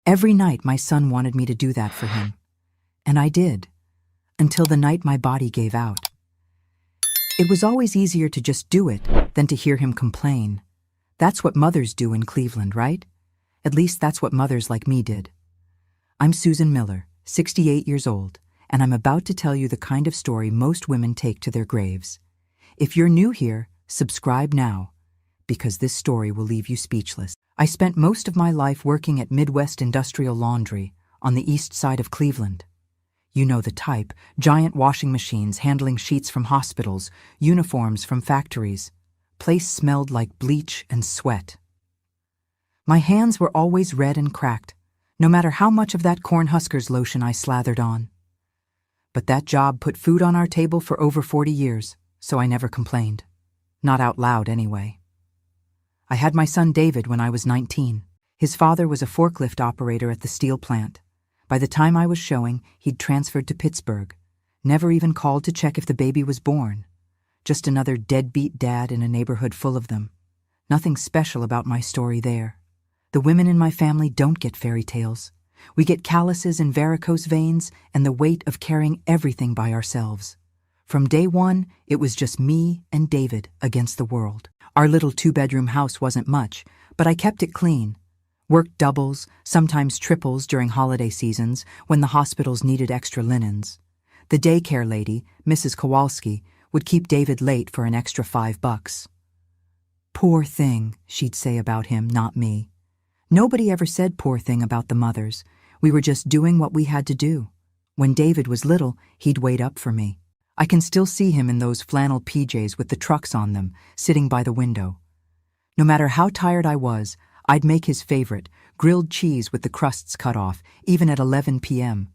Every night my son wanted me to do that for him. And I did, until the night my body gave out. It was always easier to just do it than to hear him complain. That's what mothers do in Cleveland, right? At least that's what mothers like me did. I'm Susan Miller, 68 years old, and I'm about to tell you the kind of story most women take to their graves. If you're new here, subscribe now, because this story will leave you speechless. I spent most of my life working at Midwest Industrial Laundry on the east side of Cleveland. You know the type: giant washing machines handling sheets from hospitals, uniforms from factories. Place smelled like bleach and sweat. My hands were always red and cracked, no matter how much of that Cornhuskers lotion I slathered on. But that job put food on our table for over 40 years, so I never complained. Not out loud, anyway. I had my son David when I was 19. His father was a forklift operator at the steel plant. By the time I was showing, he'd transferred to Pittsburgh. Never even called to check if the baby was born. Just another deadbeat dad in a neighborhood full of them. Nothing special about my story there. The women in my family don't get fairy tales. We get calluses and varicose veins and the weight of carrying everything by ourselves. From day one, it was just me and David against the world. Our little two-bedroom house wasn't much, but I kept it clean. Worked doubles, sometimes triples during holiday seasons when the hospitals needed extra linens. The daycare lady, Mrs. Kowalski, would keep David late for an extra $5. Poor thing, she'd say about him, not me. Nobody ever said poor thing about the mothers. We were just doing what we had to do. When David was little, he'd wait up for me. I can still see him in those flannel PJs with the trucks on them, sitting by the window. No matter how tired I was, I'd make his favorite, grilled cheese with the crusts cut off, even at 11 p.m.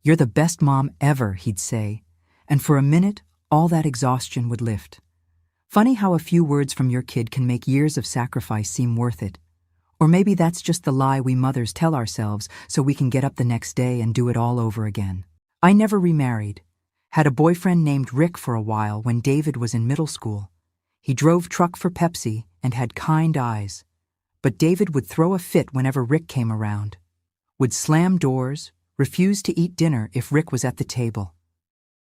"You're the best mom ever," he'd say, and for a minute, all that exhaustion would lift. Funny how a few words from your kid can make years of sacrifice seem worth it. Or maybe that's just the lie we mothers tell ourselves so we can get up the next day and do it all over again. I never remarried. Had a boyfriend named Rick for a while when David was in middle school. He drove truck for Pepsi and had kind eyes. But David would throw a fit whenever Rick came around. Would slam doors, refuse to eat dinner if Rick was at the table.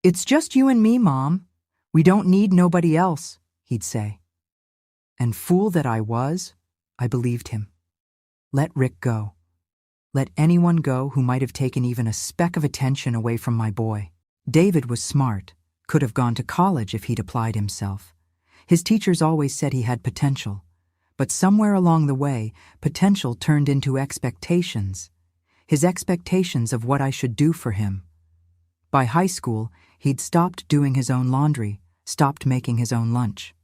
"It's just you and me, Mom. We don't need nobody else," he'd say. And fool that I was, I believed him. Let Rick go. Let anyone go who might have taken even a speck of attention away from my boy. David was smart, could have gone to college if he'd applied himself. His teachers always said he had potential, but somewhere along the way, potential turned into expectations. His expectations of what I should do for him. By high school, he'd stopped doing his own laundry, stopped making his own lunch.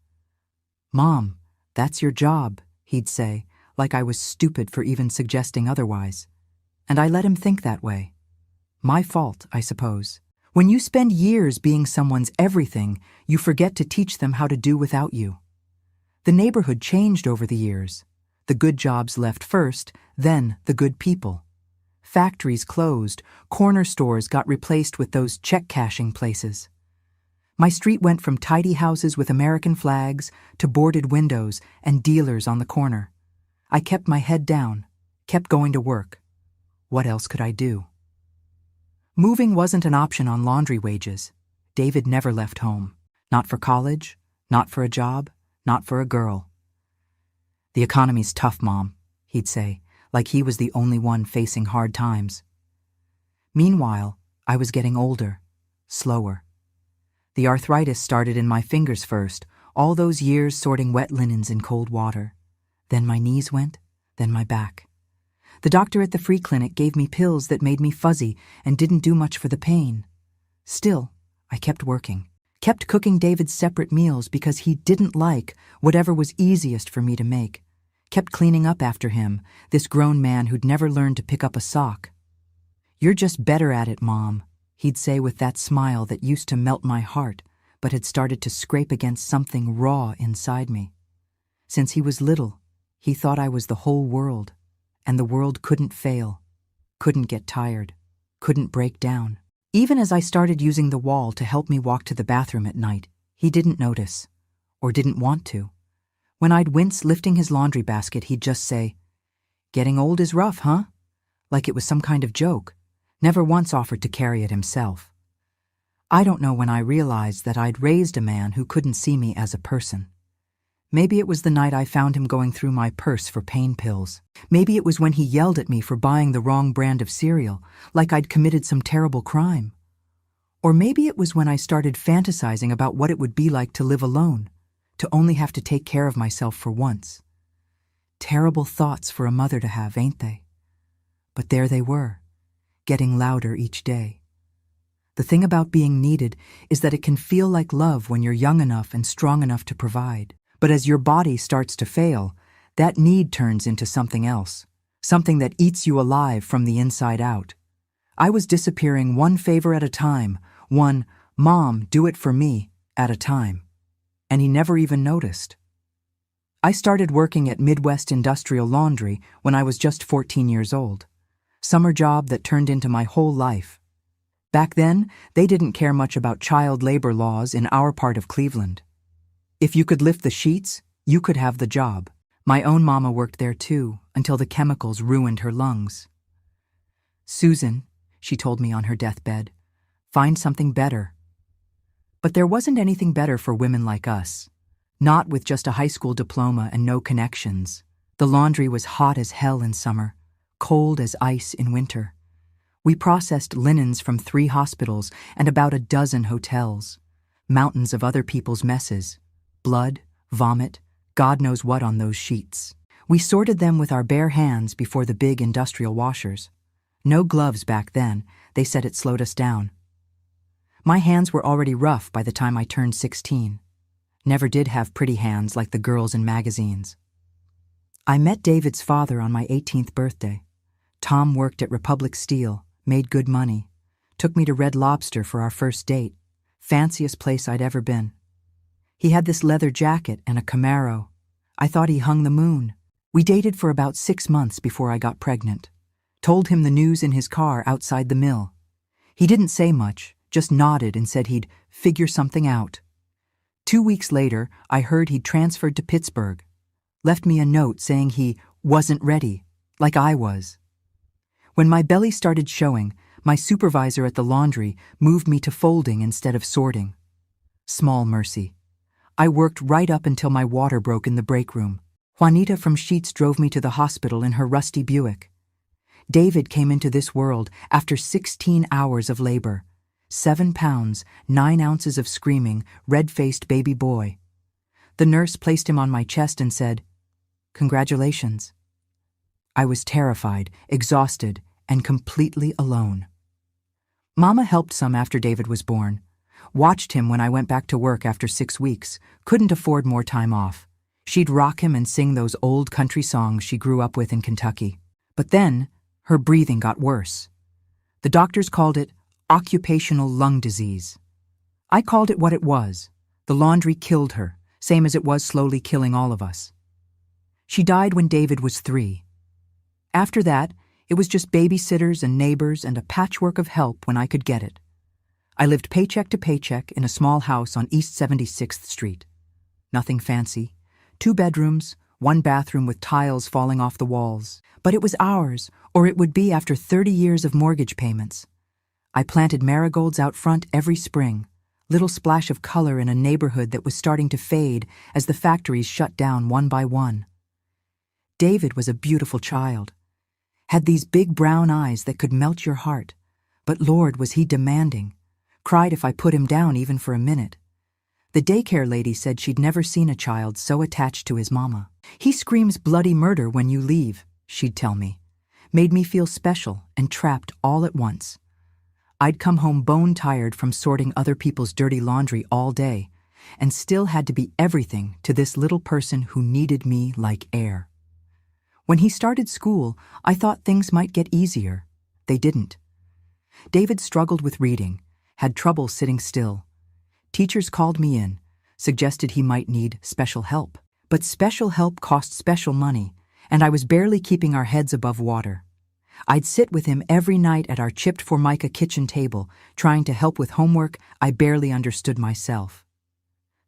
"Mom, that's your job," he'd say, like I was stupid for even suggesting otherwise. And I let him think that way. My fault, I suppose. When you spend years being someone's everything, you forget to teach them how to do without you. The neighborhood changed over the years. The good jobs left first, then the good people. Factories closed, corner stores got replaced with those check-cashing places. My street went from tidy houses with American flags to boarded windows and dealers on the corner. I kept my head down, kept going to work. What else could I do? Moving wasn't an option on laundry wages. David never left home. Not for college, not for a job, not for a girl. "The economy's tough, Mom," he'd say, like he was the only one facing hard times. Meanwhile, I was getting older, slower. The arthritis started in my fingers first, all those years sorting wet linens in cold water. Then my knees went, then my back. The doctor at the free clinic gave me pills that made me fuzzy and didn't do much for the pain. Still, I kept working, kept cooking David separate meals because he didn't like whatever was easiest for me to make, kept cleaning up after him, this grown man who'd never learned to pick up a sock. "You're just better at it, Mom," he'd say with that smile that used to melt my heart but had started to scrape against something raw inside me. Since he was little, he thought I was the whole world. And the world couldn't fail, couldn't get tired, couldn't break down. Even as I started using the wall to help me walk to the bathroom at night, he didn't notice, or didn't want to. When I'd wince lifting his laundry basket, he'd just say, "Getting old is rough, huh?" like it was some kind of joke, never once offered to carry it himself. I don't know when I realized that I'd raised a man who couldn't see me as a person. Maybe it was the night I found him going through my purse for pain pills. Maybe it was when he yelled at me for buying the wrong brand of cereal, like I'd committed some terrible crime. Or maybe it was when I started fantasizing about what it would be like to live alone, to only have to take care of myself for once. Terrible thoughts for a mother to have, ain't they? But there they were, getting louder each day. The thing about being needed is that it can feel like love when you're young enough and strong enough to provide. But as your body starts to fail, that need turns into something else, something that eats you alive from the inside out. I was disappearing one favor at a time, one "Mom, do it for me" at a time. And he never even noticed. I started working at Midwest Industrial Laundry when I was just 14 years old. Summer job that turned into my whole life. Back then, they didn't care much about child labor laws in our part of Cleveland. If you could lift the sheets, you could have the job. My own mama worked there too, until the chemicals ruined her lungs. "Susan," she told me on her deathbed, "find something better." But there wasn't anything better for women like us. Not with just a high school diploma and no connections. The laundry was hot as hell in summer, cold as ice in winter. We processed linens from 3 hospitals and about a dozen hotels. Mountains of other people's messes. Blood, vomit, God knows what on those sheets. We sorted them with our bare hands before the big industrial washers. No gloves back then, they said it slowed us down. My hands were already rough by the time I turned 16. Never did have pretty hands like the girls in magazines. I met David's father on my 18th birthday. Tom worked at Republic Steel, made good money, took me to Red Lobster for our first date, fanciest place I'd ever been. He had this leather jacket and a Camaro. I thought he hung the moon. We dated for about 6 months before I got pregnant. Told him the news in his car outside the mill. He didn't say much, just nodded and said he'd figure something out. 2 weeks later, I heard he'd transferred to Pittsburgh. Left me a note saying he wasn't ready, like I was. When my belly started showing, my supervisor at the laundry moved me to folding instead of sorting. Small mercy. I worked right up until my water broke in the break room. Juanita from Sheets drove me to the hospital in her rusty Buick. David came into this world after 16 hours of labor. 7 pounds, 9 ounces of screaming, red-faced baby boy. The nurse placed him on my chest and said, "Congratulations." I was terrified, exhausted, and completely alone. Mama helped some after David was born. Watched him when I went back to work after 6 weeks. Couldn't afford more time off. She'd rock him and sing those old country songs she grew up with in Kentucky. But then, her breathing got worse. The doctors called it occupational lung disease. I called it what it was. The laundry killed her, same as it was slowly killing all of us. She died when David was 3. After that, it was just babysitters and neighbors and a patchwork of help when I could get it. I lived paycheck to paycheck in a small house on East 76th Street. Nothing fancy. 2 bedrooms, 1 bathroom with tiles falling off the walls. But it was ours, or it would be after 30 years of mortgage payments. I planted marigolds out front every spring, little splash of color in a neighborhood that was starting to fade as the factories shut down one by one. David was a beautiful child. Had these big brown eyes that could melt your heart. But Lord, was he demanding. Cried if I put him down even for a minute. The daycare lady said she'd never seen a child so attached to his mama. "He screams bloody murder when you leave," she'd tell me. Made me feel special and trapped all at once. I'd come home bone-tired from sorting other people's dirty laundry all day, and still had to be everything to this little person who needed me like air. When he started school, I thought things might get easier. They didn't. David struggled with reading, had trouble sitting still. Teachers called me in, suggested he might need special help. But special help cost special money, and I was barely keeping our heads above water. I'd sit with him every night at our chipped formica kitchen table, trying to help with homework I barely understood myself.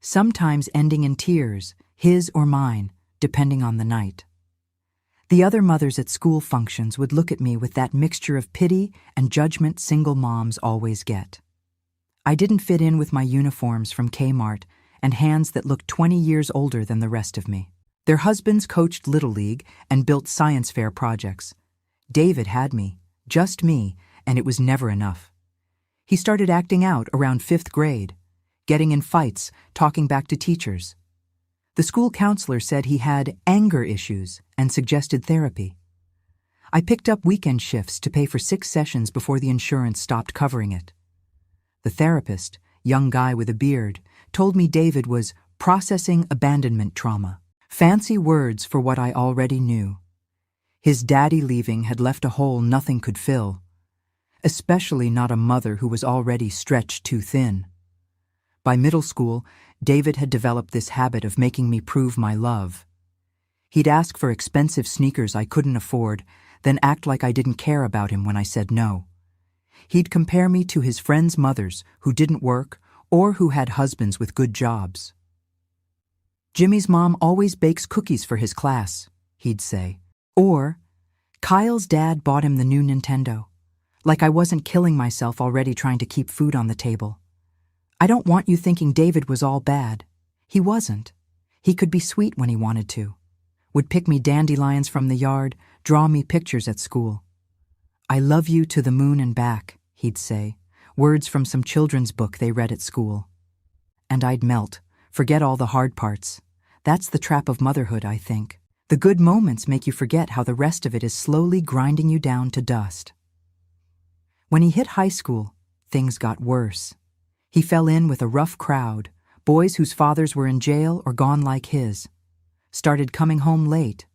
Sometimes ending in tears, his or mine, depending on the night. The other mothers at school functions would look at me with that mixture of pity and judgment single moms always get. I didn't fit in with my uniforms from Kmart and hands that looked 20 years older than the rest of me. Their husbands coached Little League and built science fair projects. David had me, just me, and it was never enough. He started acting out around 5th grade, getting in fights, talking back to teachers. The school counselor said he had anger issues and suggested therapy. I picked up weekend shifts to pay for 6 sessions before the insurance stopped covering it. The therapist, young guy with a beard, told me David was processing abandonment trauma. Fancy words for what I already knew. His daddy leaving had left a hole nothing could fill, especially not a mother who was already stretched too thin. By middle school, David had developed this habit of making me prove my love. He'd ask for expensive sneakers I couldn't afford, then act like I didn't care about him when I said no. He'd compare me to his friends' mothers who didn't work or who had husbands with good jobs. Jimmy's mom always bakes cookies for his class, he'd say. Or, Kyle's dad bought him the new Nintendo. Like I wasn't killing myself already trying to keep food on the table. I don't want you thinking David was all bad. He wasn't. He could be sweet when he wanted to. Would pick me dandelions from the yard, draw me pictures at school. I love you to the moon and back, he'd say, words from some children's book they read at school. And I'd melt, forget all the hard parts. That's the trap of motherhood, I think. The good moments make you forget how the rest of it is slowly grinding you down to dust. When he hit high school, things got worse. He fell in with a rough crowd, boys whose fathers were in jail or gone like his. Started coming home late.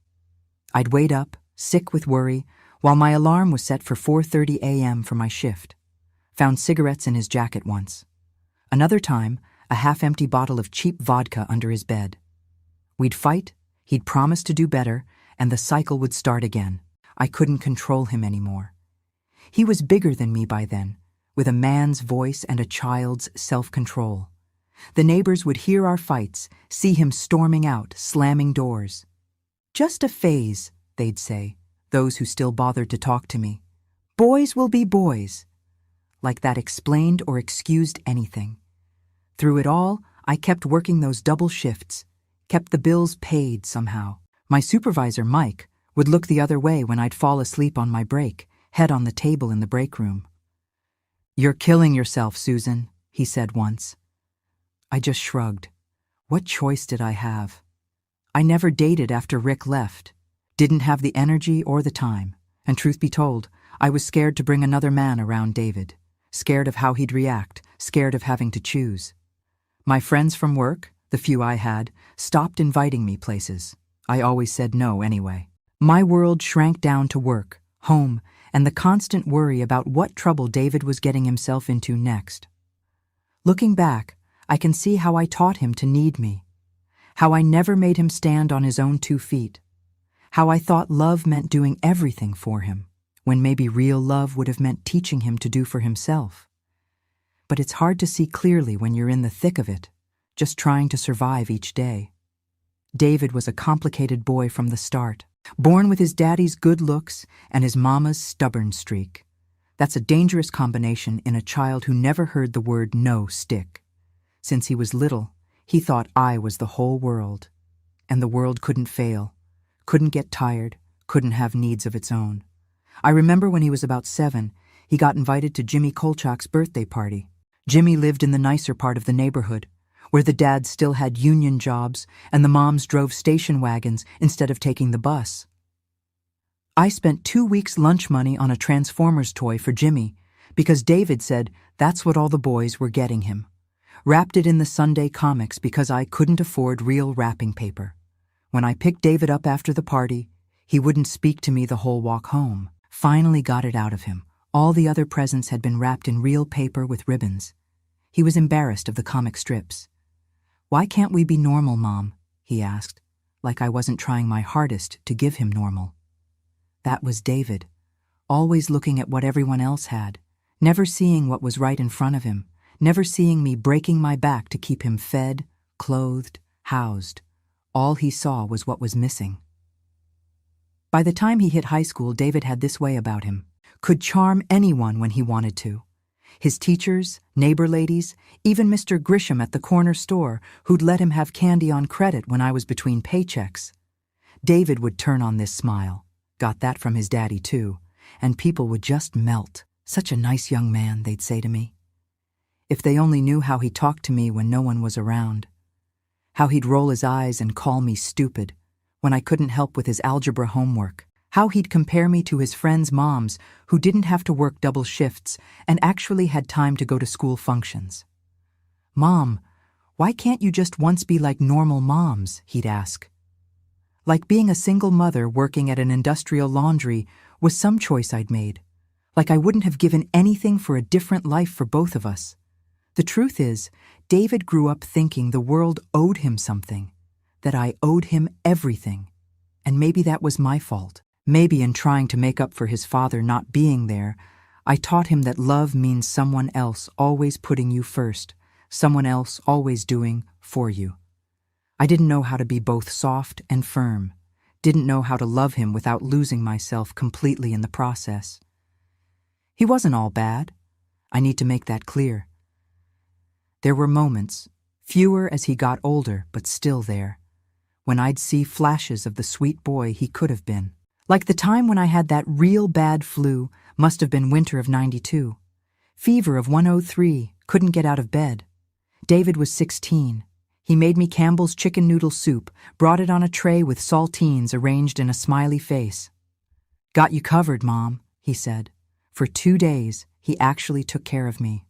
I'd wait up, sick with worry, while my alarm was set for 4:30 a.m. for my shift. Found cigarettes in his jacket once. Another time, a half-empty bottle of cheap vodka under his bed. We'd fight, he'd promise to do better, and the cycle would start again. I couldn't control him anymore. He was bigger than me by then, with a man's voice and a child's self-control. The neighbors would hear our fights, see him storming out, slamming doors. Just a phase, they'd say, those who still bothered to talk to me. Boys will be boys. Like that explained or excused anything. Through it all, I kept working those double shifts, kept the bills paid somehow. My supervisor, Mike, would look the other way when I'd fall asleep on my break, head on the table in the break room. "You're killing yourself, Susan," he said once. I just shrugged. What choice did I have? I never dated after Rick left, didn't have the energy or the time, and truth be told, I was scared to bring another man around David, scared of how he'd react, scared of having to choose. My friends from work, the few I had, stopped inviting me places. I always said no anyway. My world shrank down to work, home, and the constant worry about what trouble David was getting himself into next. Looking back, I can see how I taught him to need me, how I never made him stand on his own 2 feet, how I thought love meant doing everything for him, when maybe real love would have meant teaching him to do for himself. But it's hard to see clearly when you're in the thick of it, just trying to survive each day. David was a complicated boy from the start. Born with his daddy's good looks and his mama's stubborn streak. That's a dangerous combination in a child who never heard the word no stick. Since he was little, he thought I was the whole world. And the world couldn't fail, couldn't get tired, couldn't have needs of its own. I remember when he was about 7, he got invited to Jimmy Kolchak's birthday party. Jimmy lived in the nicer part of the neighborhood, where the dads still had union jobs and the moms drove station wagons instead of taking the bus. I spent 2 weeks' lunch money on a Transformers toy for Jimmy because David said that's what all the boys were getting him. Wrapped it in the Sunday comics because I couldn't afford real wrapping paper. When I picked David up after the party, he wouldn't speak to me the whole walk home. Finally got it out of him. All the other presents had been wrapped in real paper with ribbons. He was embarrassed of the comic strips. "Why can't we be normal, Mom?" he asked, like I wasn't trying my hardest to give him normal. That was David, always looking at what everyone else had, never seeing what was right in front of him, never seeing me breaking my back to keep him fed, clothed, housed. All he saw was what was missing. By the time he hit high school, David had this way about him. Could charm anyone when he wanted to. His teachers, neighbor ladies, even Mr. Grisham at the corner store, who'd let him have candy on credit when I was between paychecks. David would turn on this smile. Got that from his daddy, too. And people would just melt. Such a nice young man, they'd say to me. If they only knew how he talked to me when no one was around. How he'd roll his eyes and call me stupid when I couldn't help with his algebra homework. How he'd compare me to his friends' moms who didn't have to work double shifts and actually had time to go to school functions. "Mom, why can't you just once be like normal moms?" he'd ask. Like being a single mother working at an industrial laundry was some choice I'd made. Like I wouldn't have given anything for a different life for both of us. The truth is, David grew up thinking the world owed him something, that I owed him everything. And maybe that was my fault. Maybe in trying to make up for his father not being there, I taught him that love means someone else always putting you first, someone else always doing for you. I didn't know how to be both soft and firm, didn't know how to love him without losing myself completely in the process. He wasn't all bad. I need to make that clear. There were moments, fewer as he got older, but still there, when I'd see flashes of the sweet boy he could have been. Like the time when I had that real bad flu, must have been winter of '92. Fever of 103, couldn't get out of bed. David was 16. He made me Campbell's chicken noodle soup, brought it on a tray with saltines arranged in a smiley face. "Got you covered, Mom," he said. For 2 days, he actually took care of me.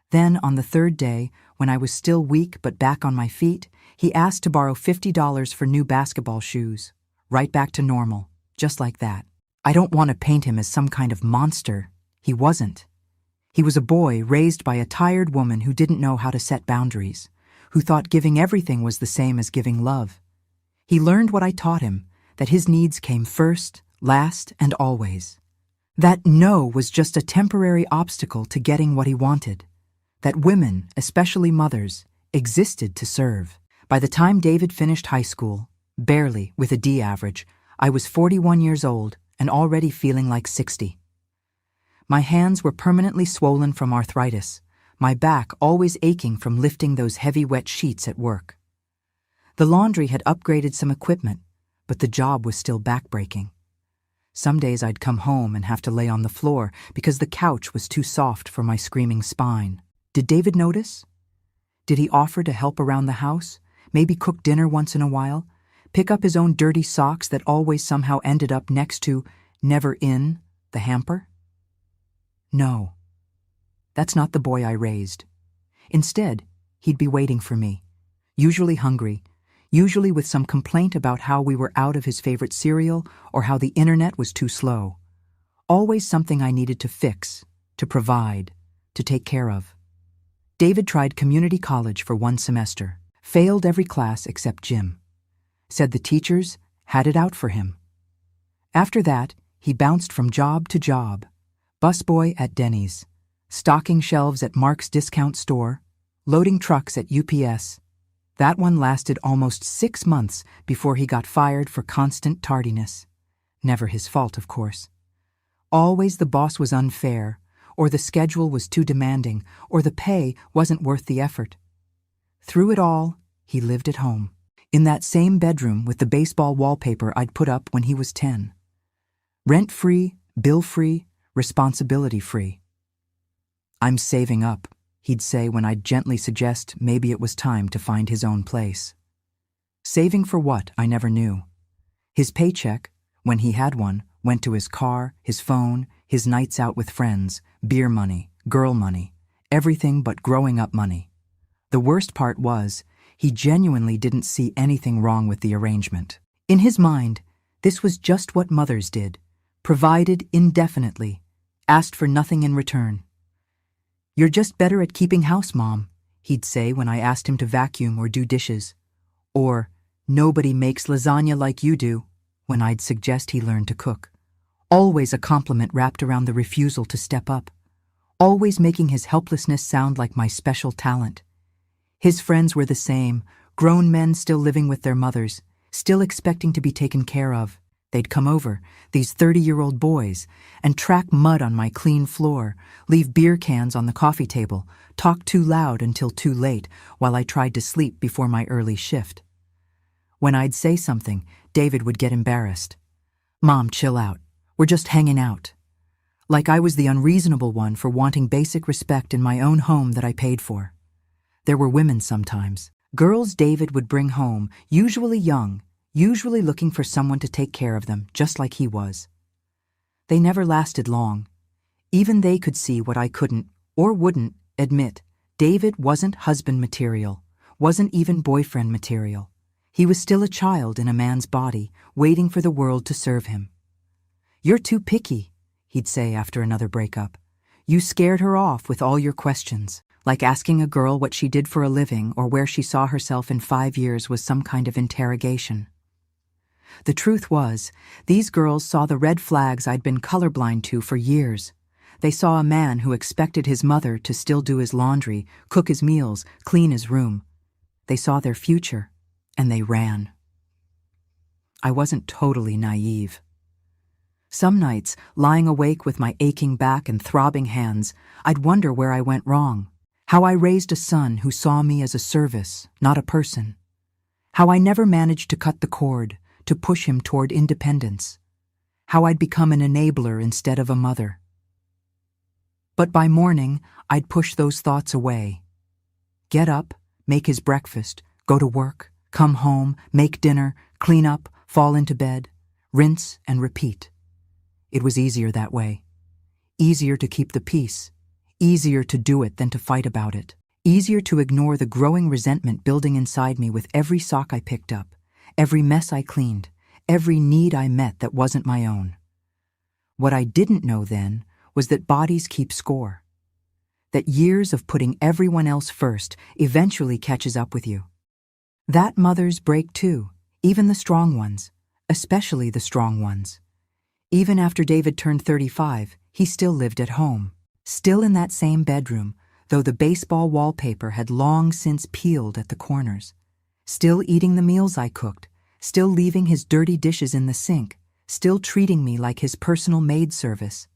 Then, on the third day, when I was still weak but back on my feet, he asked to borrow $50 for new basketball shoes. Right back to normal, just like that. I don't want to paint him as some kind of monster. He wasn't. He was a boy raised by a tired woman who didn't know how to set boundaries, who thought giving everything was the same as giving love. He learned what I taught him, that his needs came first, last, and always. That no was just a temporary obstacle to getting what he wanted. That women, especially mothers, existed to serve. By the time David finished high school, barely with a D average, I was 41 years old and already feeling like 60. My hands were permanently swollen from arthritis, my back always aching from lifting those heavy wet sheets at work. The laundry had upgraded some equipment, but the job was still backbreaking. Some days I'd come home and have to lay on the floor because the couch was too soft for my screaming spine. Did David notice? Did he offer to help around the house, maybe cook dinner once in a while, pick up his own dirty socks that always somehow ended up next to, never in, the hamper? No. That's not the boy I raised. Instead, he'd be waiting for me, usually hungry, usually with some complaint about how we were out of his favorite cereal or how the internet was too slow. Always something I needed to fix, to provide, to take care of. David tried community college for 1 semester, failed every class except gym. Said the teachers had it out for him. After that, he bounced from job to job. Busboy at Denny's, stocking shelves at Mark's discount store, loading trucks at UPS. That one lasted almost 6 months before he got fired for constant tardiness. Never his fault, of course. Always the boss was unfair, or the schedule was too demanding, or the pay wasn't worth the effort. Through it all, he lived at home, in that same bedroom with the baseball wallpaper I'd put up when he was 10. Rent-free, bill-free, responsibility-free. "I'm saving up," he'd say when I'd gently suggest maybe it was time to find his own place. Saving for what, I never knew. His paycheck, when he had one, went to his car, his phone, his nights out with friends, beer money, girl money, everything but growing up money. The worst part was, he genuinely didn't see anything wrong with the arrangement. In his mind, this was just what mothers did, provided indefinitely, asked for nothing in return. "You're just better at keeping house, Mom," he'd say when I asked him to vacuum or do dishes. Or, "Nobody makes lasagna like you do," when I'd suggest he learn to cook. Always a compliment wrapped around the refusal to step up. Always making his helplessness sound like my special talent. His friends were the same, grown men still living with their mothers, still expecting to be taken care of. They'd come over, these 30-year-old boys, and track mud on my clean floor, leave beer cans on the coffee table, talk too loud until too late while I tried to sleep before my early shift. When I'd say something, David would get embarrassed. "Mom, chill out. We're just hanging out." Like I was the unreasonable one for wanting basic respect in my own home that I paid for. There were women sometimes. Girls David would bring home, usually young, usually looking for someone to take care of them, just like he was. They never lasted long. Even they could see what I couldn't, or wouldn't, admit. David wasn't husband material, wasn't even boyfriend material. He was still a child in a man's body, waiting for the world to serve him. "You're too picky," he'd say after another breakup. "You scared her off with all your questions." Like asking a girl what she did for a living or where she saw herself in 5 years was some kind of interrogation. The truth was, these girls saw the red flags I'd been colorblind to for years. They saw a man who expected his mother to still do his laundry, cook his meals, clean his room. They saw their future, and they ran. I wasn't totally naive. Some nights, lying awake with my aching back and throbbing hands, I'd wonder where I went wrong. How I raised a son who saw me as a service, not a person. How I never managed to cut the cord, to push him toward independence. How I'd become an enabler instead of a mother. But by morning, I'd push those thoughts away. Get up, make his breakfast, go to work, come home, make dinner, clean up, fall into bed, rinse and repeat. It was easier that way. Easier to keep the peace. Easier to do it than to fight about it. Easier to ignore the growing resentment building inside me with every sock I picked up, every mess I cleaned, every need I met that wasn't my own. What I didn't know then was that bodies keep score. That years of putting everyone else first eventually catches up with you. That mothers break too, even the strong ones, especially the strong ones. Even after David turned 35, he still lived at home. Still in that same bedroom, though the baseball wallpaper had long since peeled at the corners. Still eating the meals I cooked, still leaving his dirty dishes in the sink, still treating me like his personal maid service.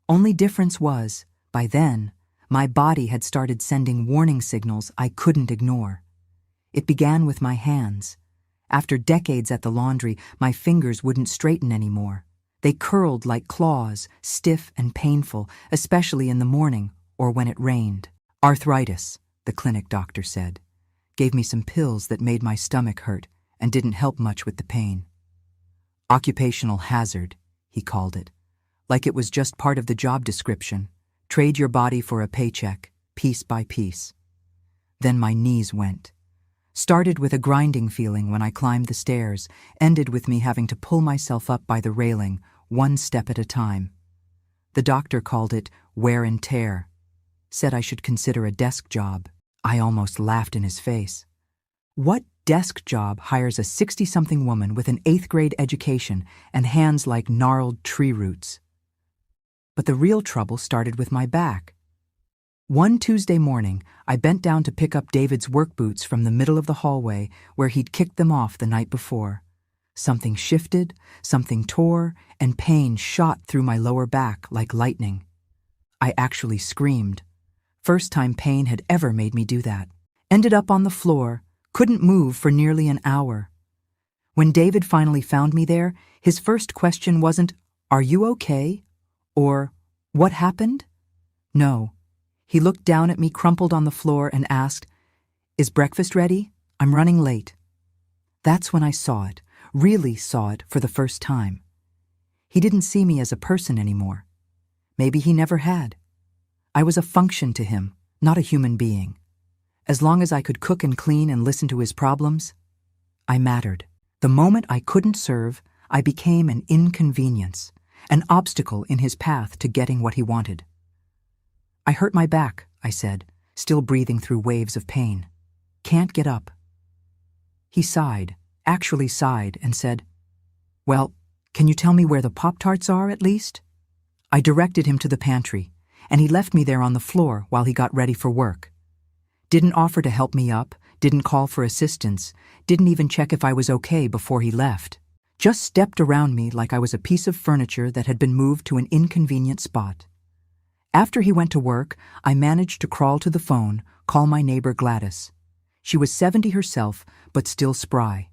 Only difference was, by then, my body had started sending warning signals I couldn't ignore. It began with my hands. After decades at the laundry, my fingers wouldn't straighten anymore. They curled like claws, stiff and painful, especially in the morning or when it rained. "Arthritis," the clinic doctor said. Gave me some pills that made my stomach hurt and didn't help much with the pain. "Occupational hazard," he called it. Like it was just part of the job description. Trade your body for a paycheck, piece by piece. Then my knees went. Started with a grinding feeling when I climbed the stairs, ended with me having to pull myself up by the railing, one step at a time. The doctor called it wear and tear. Said I should consider a desk job. I almost laughed in his face. What desk job hires a 60-something woman with an 8th grade education and hands like gnarled tree roots? But the real trouble started with my back. One Tuesday morning, I bent down to pick up David's work boots from the middle of the hallway where he'd kicked them off the night before. Something shifted, something tore, and pain shot through my lower back like lightning. I actually screamed. First time pain had ever made me do that. Ended up on the floor, couldn't move for nearly an hour. When David finally found me there, his first question wasn't, "Are you okay?" or "What happened?" No. He looked down at me crumpled on the floor and asked, "Is breakfast ready? I'm running late." That's when I saw it, really saw it for the first time. He didn't see me as a person anymore. Maybe he never had. I was a function to him, not a human being. As long as I could cook and clean and listen to his problems, I mattered. The moment I couldn't serve, I became an inconvenience, an obstacle in his path to getting what he wanted. "I hurt my back," I said, still breathing through waves of pain. "Can't get up." He sighed, actually sighed, and said, "Well, can you tell me where the Pop-Tarts are, at least?" I directed him to the pantry, and he left me there on the floor while he got ready for work. Didn't offer to help me up, didn't call for assistance, didn't even check if I was okay before he left. just stepped around me like I was a piece of furniture that had been moved to an inconvenient spot. After he went to work, I managed to crawl to the phone, call my neighbor Gladys. She was 70 herself, but still spry.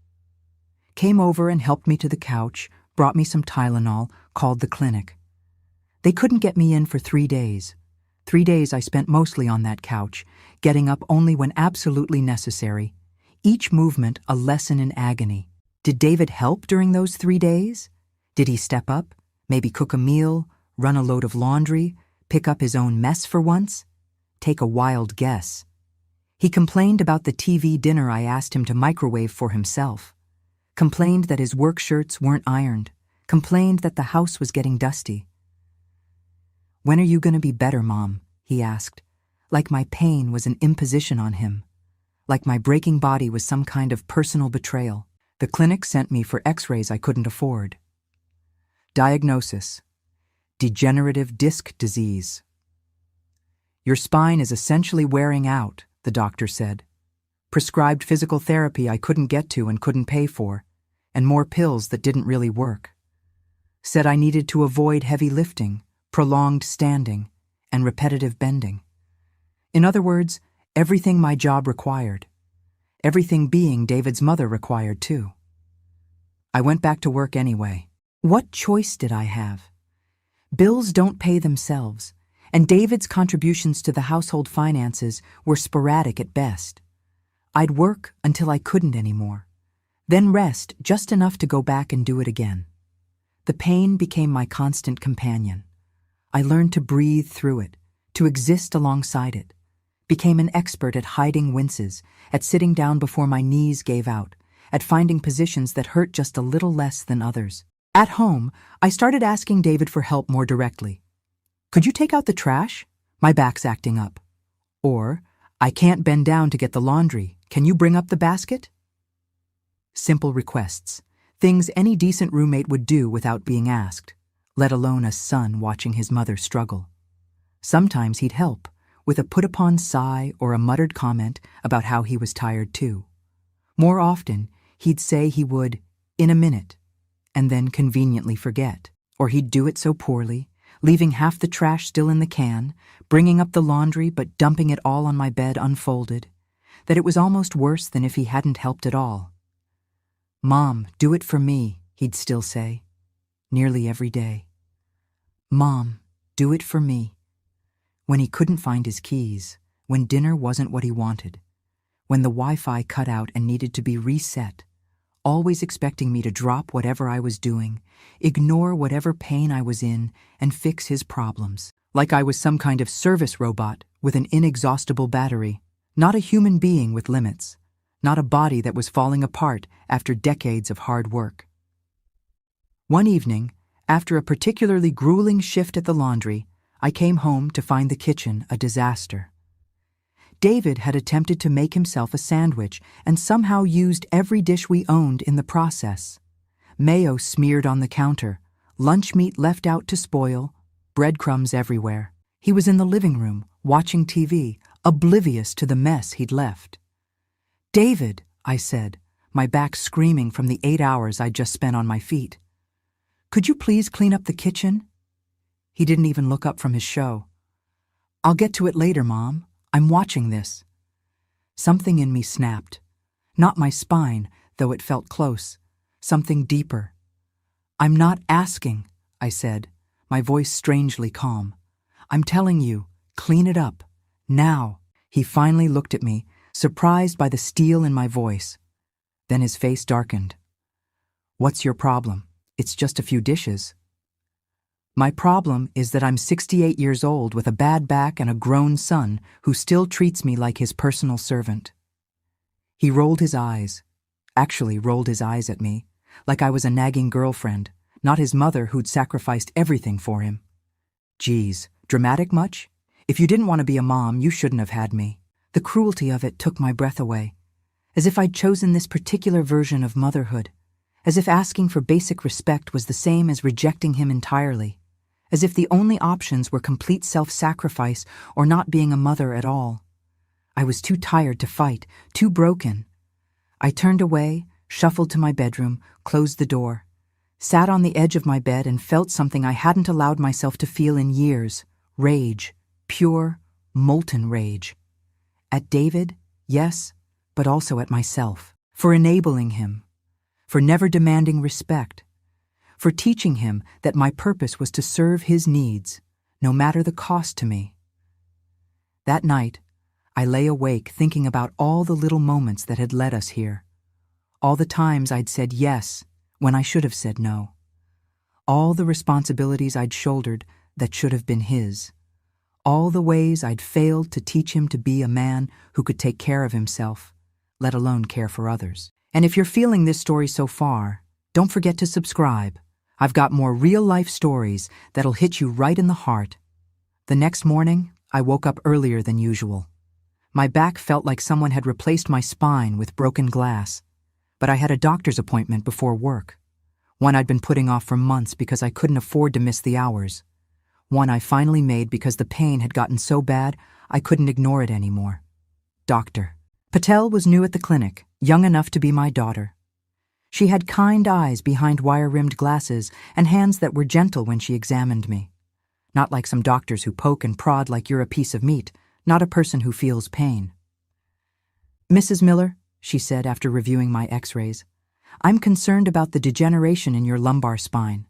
Came over and helped me to the couch, brought me some Tylenol, called the clinic. They couldn't get me in for 3 days. 3 days I spent mostly on that couch, getting up only when absolutely necessary. Each movement a lesson in agony. Did David help during those 3 days? Did he step up, maybe cook a meal, run a load of laundry, pick up his own mess for once? Take a wild guess. He complained about the TV dinner I asked him to microwave for himself. Complained that his work shirts weren't ironed. Complained that the house was getting dusty. "When are you going to be better, Mom?" he asked, like my pain was an imposition on him, like my breaking body was some kind of personal betrayal. The clinic sent me for x-rays I couldn't afford. Diagnosis: degenerative disc disease. "Your spine is essentially wearing out," the doctor said. Prescribed physical therapy I couldn't get to and couldn't pay for, and more pills that didn't really work. Said I needed to avoid heavy lifting, prolonged standing, and repetitive bending. In other words, everything my job required. Everything being David's mother required too. I went back to work anyway. What choice did I have? Bills don't pay themselves, and David's contributions to the household finances were sporadic at best. I'd work until I couldn't anymore, then rest just enough to go back and do it again. The pain became my constant companion. I learned to breathe through it, to exist alongside it. Became an expert at hiding winces, at sitting down before my knees gave out, at finding positions that hurt just a little less than others. At home, I started asking David for help more directly. "Could you take out the trash? My back's acting up." Or, "I can't bend down to get the laundry. Can you bring up the basket?" Simple requests, things any decent roommate would do without being asked, let alone a son watching his mother struggle. Sometimes he'd help, with a put-upon sigh or a muttered comment about how he was tired too. More often, he'd say he would, "in a minute," and then conveniently forget. Or he'd do it so poorly, leaving half the trash still in the can, bringing up the laundry but dumping it all on my bed unfolded, that it was almost worse than if he hadn't helped at all. "Mom, do it for me," he'd still say, nearly every day. "Mom, do it for me." When he couldn't find his keys, when dinner wasn't what he wanted, when the Wi-Fi cut out and needed to be reset, always expecting me to drop whatever I was doing, ignore whatever pain I was in, and fix his problems, like I was some kind of service robot with an inexhaustible battery, not a human being with limits, not a body that was falling apart after decades of hard work. One evening, after a particularly grueling shift at the laundry, I came home to find the kitchen a disaster. David had attempted to make himself a sandwich and somehow used every dish we owned in the process. Mayo smeared on the counter, lunch meat left out to spoil, breadcrumbs everywhere. He was in the living room, watching TV, oblivious to the mess he'd left. "David," I said, my back screaming from the 8 hours I'd just spent on my feet. "Could you please clean up the kitchen?" He didn't even look up from his show. "I'll get to it later, Mom. I'm watching this." Something in me snapped. Not my spine, though it felt close. Something deeper. "I'm not asking," I said, my voice strangely calm. "I'm telling you, clean it up. Now." He finally looked at me, surprised by the steel in my voice. Then his face darkened. "What's your problem? It's just a few dishes." "My problem is that I'm 68 years old with a bad back and a grown son who still treats me like his personal servant." He rolled his eyes at me, like I was a nagging girlfriend, not his mother who'd sacrificed everything for him. "Geez, dramatic much? If you didn't want to be a mom, you shouldn't have had me." The cruelty of it took my breath away, as if I'd chosen this particular version of motherhood, as if asking for basic respect was the same as rejecting him entirely, as if the only options were complete self-sacrifice or not being a mother at all. I was too tired to fight, too broken. I turned away, shuffled to my bedroom, closed the door, sat on the edge of my bed and felt something I hadn't allowed myself to feel in years. Rage. Pure, molten rage. At David, yes, but also at myself. For enabling him. For never demanding respect. For teaching him that my purpose was to serve his needs, no matter the cost to me. That night, I lay awake thinking about all the little moments that had led us here. All the times I'd said yes when I should have said no. All the responsibilities I'd shouldered that should have been his. All the ways I'd failed to teach him to be a man who could take care of himself, let alone care for others. And if you're feeling this story so far, don't forget to subscribe. I've got more real-life stories that'll hit you right in the heart. The next morning, I woke up earlier than usual. My back felt like someone had replaced my spine with broken glass. But I had a doctor's appointment before work. One I'd been putting off for months because I couldn't afford to miss the hours. One I finally made because the pain had gotten so bad I couldn't ignore it anymore. Doctor. Patel was new at the clinic, young enough to be my daughter. She had kind eyes behind wire-rimmed glasses and hands that were gentle when she examined me. Not like some doctors who poke and prod like you're a piece of meat, not a person who feels pain. Mrs. Miller, she said after reviewing my x-rays, I'm concerned about the degeneration in your lumbar spine.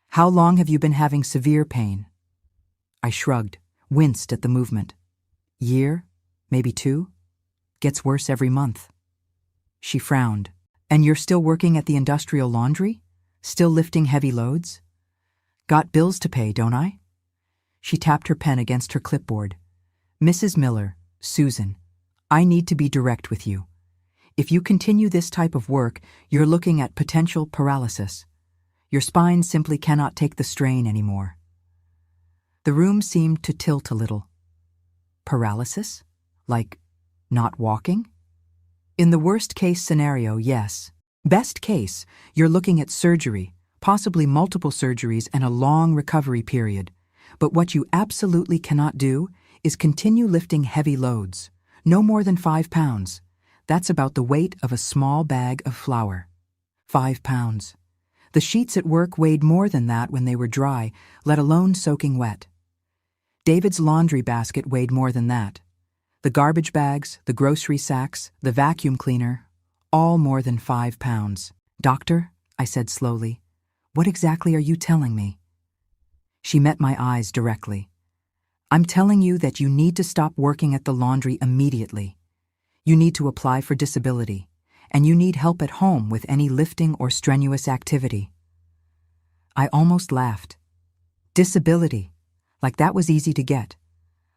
How long have you been having severe pain? I shrugged, winced at the movement. Year? Maybe 2? Gets worse every month. She frowned. And you're still working at the industrial laundry? Still lifting heavy loads? Got bills to pay, don't I? She tapped her pen against her clipboard. Mrs. Miller, Susan, I need to be direct with you. If you continue this type of work, you're looking at potential paralysis. Your spine simply cannot take the strain anymore. The room seemed to tilt a little. Paralysis? Like not walking? In the worst-case scenario, yes. Best case, you're looking at surgery, possibly multiple surgeries and a long recovery period. But what you absolutely cannot do is continue lifting heavy loads. No more than 5 pounds. That's about the weight of a small bag of flour. 5 pounds. The sheets at work weighed more than that when they were dry, let alone soaking wet. David's laundry basket weighed more than that. The garbage bags, the grocery sacks, the vacuum cleaner, all more than 5 pounds. Doctor, I said slowly, what exactly are you telling me? She met my eyes directly. I'm telling you that you need to stop working at the laundry immediately. You need to apply for disability, and you need help at home with any lifting or strenuous activity. I almost laughed. Disability, like that was easy to get.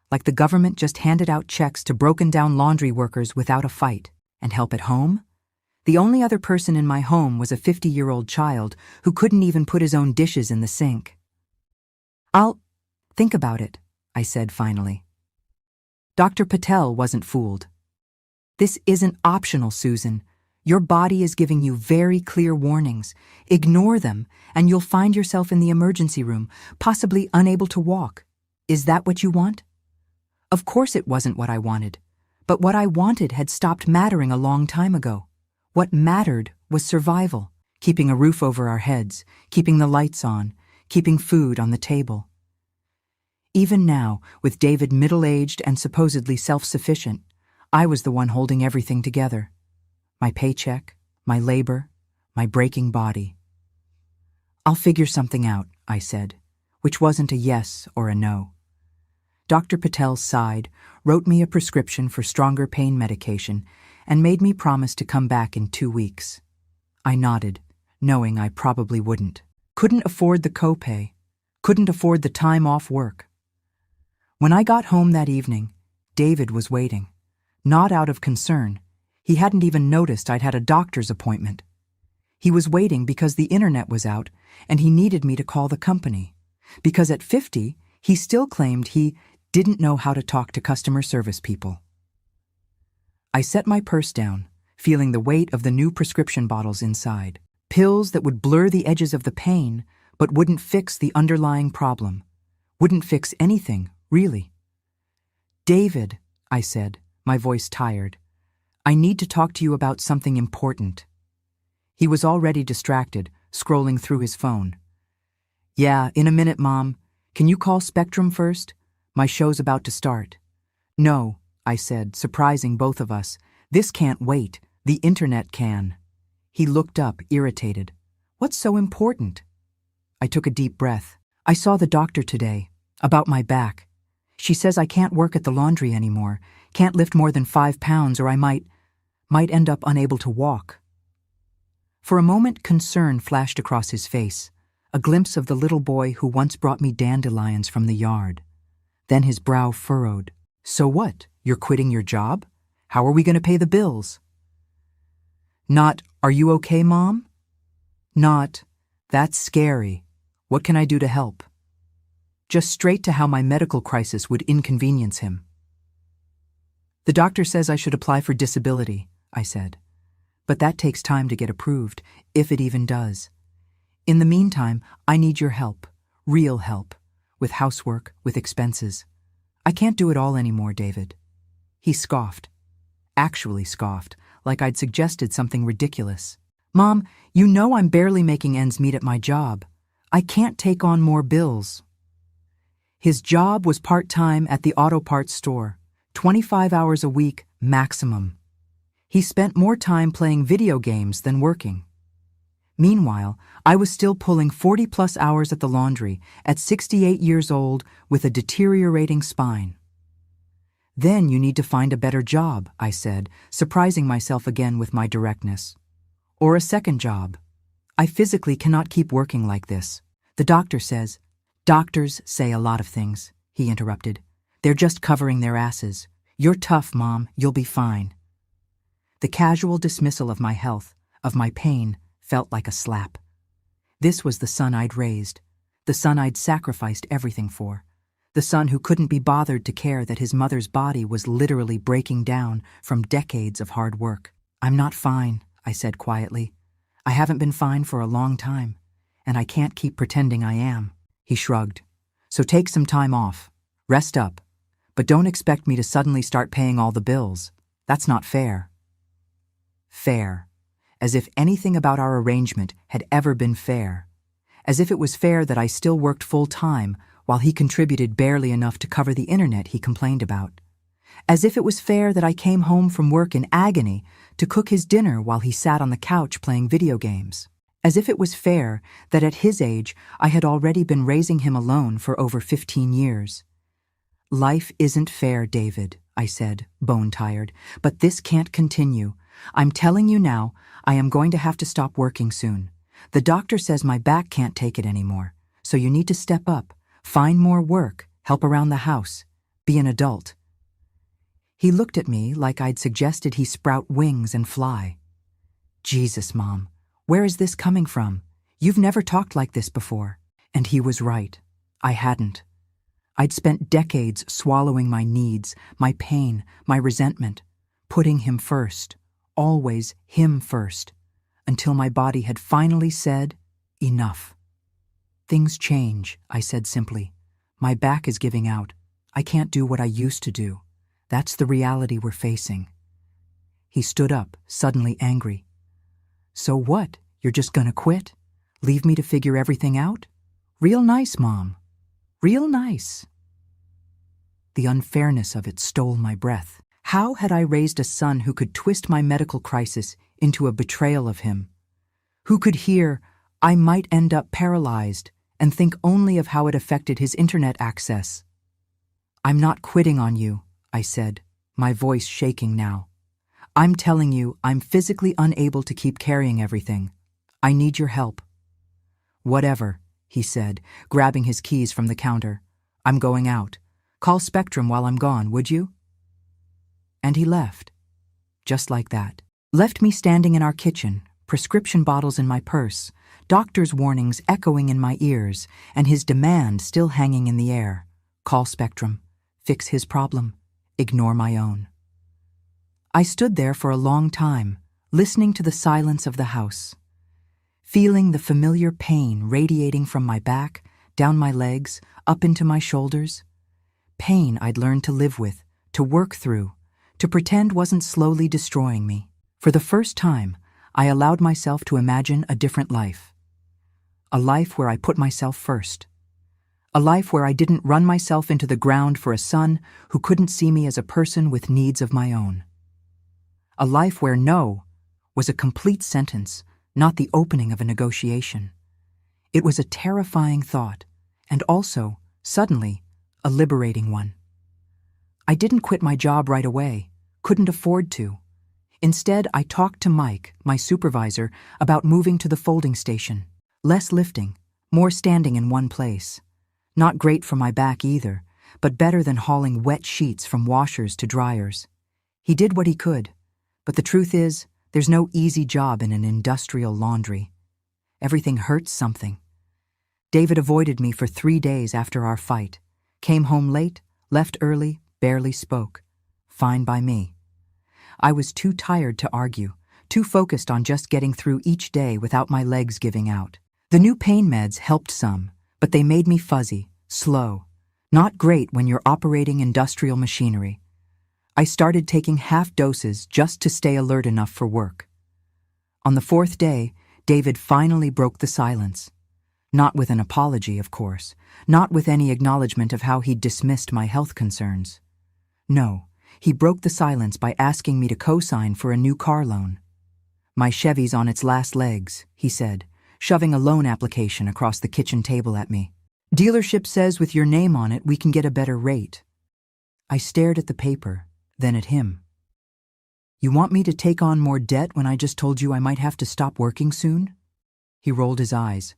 Like the government just handed out checks to broken-down laundry workers without a fight. And help at home? The only other person in my home was a 50-year-old child who couldn't even put his own dishes in the sink. I'll think about it, I said finally. Dr. Patel wasn't fooled. This isn't optional, Susan. Your body is giving you very clear warnings. Ignore them, and you'll find yourself in the emergency room, possibly unable to walk. Is that what you want? Of course it wasn't what I wanted, but what I wanted had stopped mattering a long time ago. What mattered was survival, keeping a roof over our heads, keeping the lights on, keeping food on the table. Even now, with David middle-aged and supposedly self-sufficient, I was the one holding everything together. My paycheck, my labor, my breaking body. I'll figure something out, I said, which wasn't a yes or a no. Dr. Patel sighed, wrote me a prescription for stronger pain medication, and made me promise to come back in 2 weeks. I nodded, knowing I probably wouldn't. Couldn't afford the copay. Couldn't afford the time off work. When I got home that evening, David was waiting. Not out of concern. He hadn't even noticed I'd had a doctor's appointment. He was waiting because the internet was out, and he needed me to call the company. Because at 50, he still claimed he didn't know how to talk to customer service people. I set my purse down, feeling the weight of the new prescription bottles inside. Pills that would blur the edges of the pain, but wouldn't fix the underlying problem. Wouldn't fix anything, really. David, I said, my voice tired, I need to talk to you about something important. He was already distracted, scrolling through his phone. Yeah, in a minute, Mom. Can you call Spectrum first? My show's about to start. No, I said, surprising both of us. This can't wait. The internet can. He looked up, irritated. What's so important? I took a deep breath. I saw the doctor today, about my back. She says I can't work at the laundry anymore, can't lift more than 5 pounds, or I might end up unable to walk. For a moment, concern flashed across his face, a glimpse of the little boy who once brought me dandelions from the yard. Then his brow furrowed. So what? You're quitting your job? How are we going to pay the bills? Not, are you okay, Mom? Not, that's scary. What can I do to help? Just straight to how my medical crisis would inconvenience him. The doctor says I should apply for disability, I said. But that takes time to get approved, if it even does. In the meantime, I need your help, real help, with housework, with expenses. I can't do it all anymore, David. He scoffed. Actually scoffed, like I'd suggested something ridiculous. Mom, you know I'm barely making ends meet at my job. I can't take on more bills. His job was part-time at the auto parts store, 25 hours a week maximum. He spent more time playing video games than working. Meanwhile, I was still pulling 40-plus hours at the laundry at 68 years old with a deteriorating spine. Then you need to find a better job, I said, surprising myself again with my directness. Or a second job. I physically cannot keep working like this. The doctor says, Doctors say a lot of things, he interrupted. They're just covering their asses. You're tough, Mom, you'll be fine. The casual dismissal of my health, of my pain, felt like a slap. This was the son I'd raised, the son I'd sacrificed everything for, the son who couldn't be bothered to care that his mother's body was literally breaking down from decades of hard work. I'm not fine, I said quietly. I haven't been fine for a long time, and I can't keep pretending I am. He shrugged. So take some time off. Rest up. But don't expect me to suddenly start paying all the bills. That's not fair. Fair. As if anything about our arrangement had ever been fair. As if it was fair that I still worked full-time while he contributed barely enough to cover the internet he complained about. As if it was fair that I came home from work in agony to cook his dinner while he sat on the couch playing video games. As if it was fair that at his age I had already been raising him alone for over 15 years. Life isn't fair, David, I said, bone-tired, but this can't continue. I'm telling you now, I am going to have to stop working soon. The doctor says my back can't take it anymore, so you need to step up, find more work, help around the house, be an adult. He looked at me like I'd suggested he sprout wings and fly. Jesus, Mom, where is this coming from? You've never talked like this before. And he was right. I hadn't. I'd spent decades swallowing my needs, my pain, my resentment, putting him first. Always him first, until my body had finally said, enough. Things change, I said simply. My back is giving out. I can't do what I used to do. That's the reality we're facing. He stood up, suddenly angry. So what? You're just gonna quit? Leave me to figure everything out? Real nice, Mom. Real nice. The unfairness of it stole my breath. How had I raised a son who could twist my medical crisis into a betrayal of him? Who could hear, I might end up paralyzed, and think only of how it affected his internet access? I'm not quitting on you, I said, my voice shaking now. I'm telling you, I'm physically unable to keep carrying everything. I need your help. Whatever, he said, grabbing his keys from the counter. I'm going out. Call Spectrum while I'm gone, would you? And he left. Just like that. Left me standing in our kitchen, prescription bottles in my purse, doctor's warnings echoing in my ears, and his demand still hanging in the air. Call Spectrum. Fix his problem. Ignore my own. I stood there for a long time, listening to the silence of the house, feeling the familiar pain radiating from my back, down my legs, up into my shoulders. Pain I'd learned to live with, to work through, to pretend wasn't slowly destroying me. For the first time, I allowed myself to imagine a different life. A life where I put myself first. A life where I didn't run myself into the ground for a son who couldn't see me as a person with needs of my own. A life where no was a complete sentence, not the opening of a negotiation. It was a terrifying thought, and also, suddenly, a liberating one. I didn't quit my job right away, couldn't afford to. Instead, I talked to Mike, my supervisor, about moving to the folding station. Less lifting, more standing in one place. Not great for my back either, but better than hauling wet sheets from washers to dryers. He did what he could, but the truth is, there's no easy job in an industrial laundry. Everything hurts something. David avoided me for 3 days after our fight. Came home late, left early, barely spoke. Fine by me. I was too tired to argue, too focused on just getting through each day without my legs giving out. The new pain meds helped some, but they made me fuzzy, slow. Not great when you're operating industrial machinery. I started taking half doses just to stay alert enough for work. On the 4th day, David finally broke the silence. Not with an apology, of course. Not with any acknowledgement of how he'd dismissed my health concerns. No, he broke the silence by asking me to co-sign for a new car loan. My Chevy's on its last legs, he said, shoving a loan application across the kitchen table at me. Dealership says with your name on it we can get a better rate. I stared at the paper, then at him. You want me to take on more debt when I just told you I might have to stop working soon? He rolled his eyes.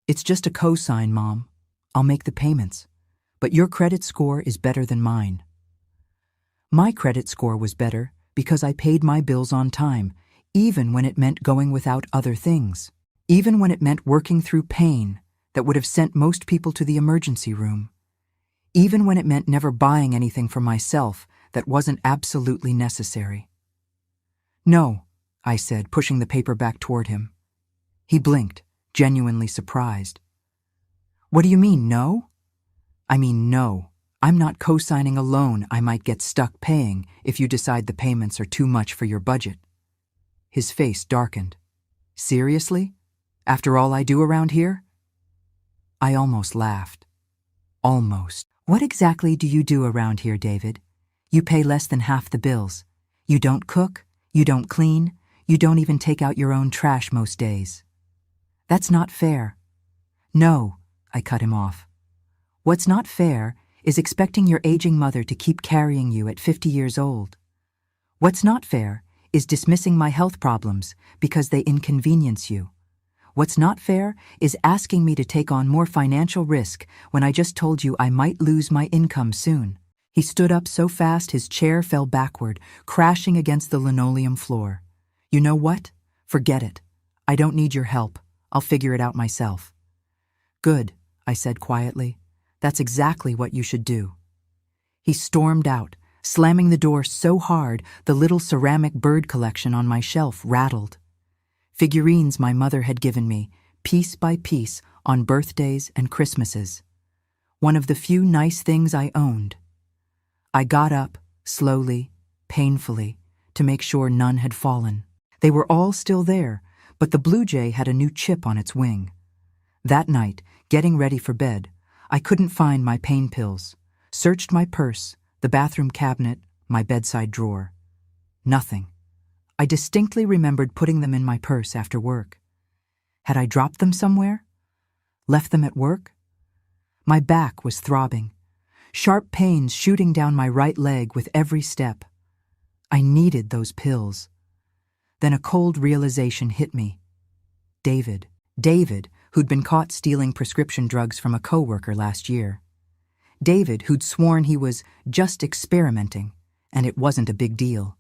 It's just a co-sign, Mom. I'll make the payments. But your credit score is better than mine. My credit score was better because I paid my bills on time, even when it meant going without other things. Even when it meant working through pain that would have sent most people to the emergency room. Even when it meant never buying anything for myself that wasn't absolutely necessary. No, I said, pushing the paper back toward him. He blinked, genuinely surprised. What do you mean, no? I mean, no. I'm not co-signing a loan I might get stuck paying if you decide the payments are too much for your budget. His face darkened. Seriously? After all I do around here? I almost laughed. Almost. What exactly do you do around here, David? You pay less than half the bills. You don't cook, you don't clean, you don't even take out your own trash most days. That's not fair. No, I cut him off. What's not fair is expecting your aging mother to keep carrying you at 50 years old. What's not fair is dismissing my health problems because they inconvenience you. What's not fair is asking me to take on more financial risk when I just told you I might lose my income soon. He stood up so fast his chair fell backward, crashing against the linoleum floor. You know what? Forget it. I don't need your help. I'll figure it out myself. Good, I said quietly. That's exactly what you should do. He stormed out, slamming the door so hard the little ceramic bird collection on my shelf rattled. Figurines my mother had given me, piece by piece, on birthdays and Christmases. One of the few nice things I owned. I got up, slowly, painfully, to make sure none had fallen. They were all still there, but the blue jay had a new chip on its wing. That night, getting ready for bed, I couldn't find my pain pills. Searched my purse, the bathroom cabinet, my bedside drawer. Nothing. I distinctly remembered putting them in my purse after work. Had I dropped them somewhere? Left them at work? My back was throbbing, sharp pains shooting down my right leg with every step. I needed those pills. Then a cold realization hit me. David, who'd been caught stealing prescription drugs from a coworker last year. David, who'd sworn he was just experimenting, and it wasn't a big deal.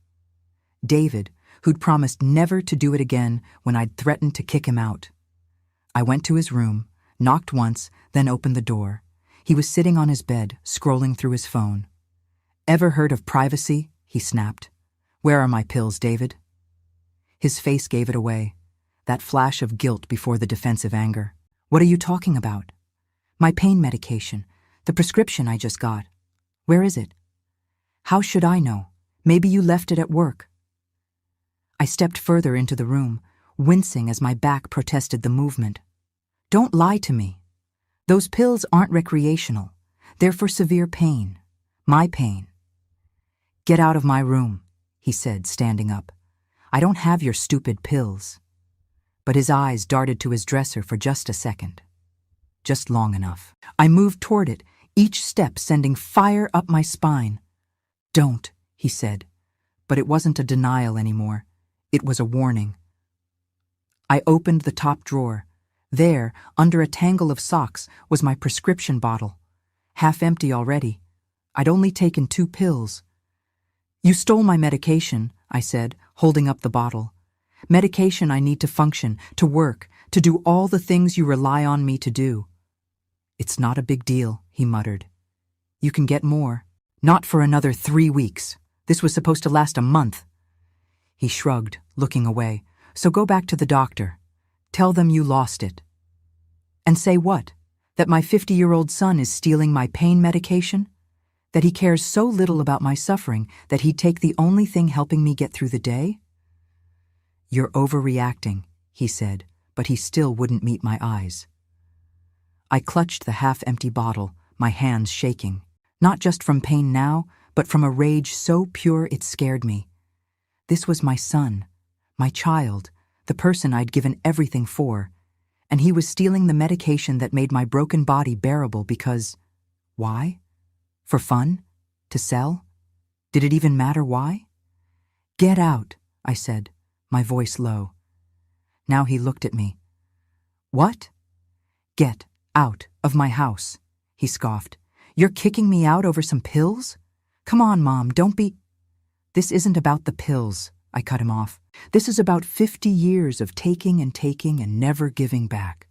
David, who'd promised never to do it again when I'd threatened to kick him out. I went to his room, knocked once, then opened the door. He was sitting on his bed, scrolling through his phone. Ever heard of privacy? He snapped. Where are my pills, David? His face gave it away, that flash of guilt before the defensive anger. What are you talking about? My pain medication, the prescription I just got. Where is it? How should I know? Maybe you left it at work. I stepped further into the room, wincing as my back protested the movement. Don't lie to me. Those pills aren't recreational. They're for severe pain. My pain. Get out of my room, he said, standing up. I don't have your stupid pills. But his eyes darted to his dresser for just a second. Just long enough. I moved toward it, each step sending fire up my spine. Don't, he said. But it wasn't a denial anymore. It was a warning. I opened the top drawer. There, under a tangle of socks, was my prescription bottle. Half empty already. I'd only taken 2 pills. You stole my medication, I said, holding up the bottle. Medication I need to function, to work, to do all the things you rely on me to do. It's not a big deal, he muttered. You can get more. Not for another 3 weeks. This was supposed to last a month. He shrugged, looking away. So go back to the doctor. Tell them you lost it. And say what? That my 50-year-old son is stealing my pain medication? That he cares so little about my suffering that he'd take the only thing helping me get through the day? You're overreacting, he said, but he still wouldn't meet my eyes. I clutched the half-empty bottle, my hands shaking, not just from pain now, but from a rage so pure it scared me. This was my son, my child, the person I'd given everything for, and he was stealing the medication that made my broken body bearable because… Why? For fun? To sell? Did it even matter why? Get out, I said, my voice low. Now he looked at me. What? Get out of my house, he scoffed. You're kicking me out over some pills? Come on, Mom, don't be… This isn't about the pills, I cut him off. This is about 50 years of taking and never giving back.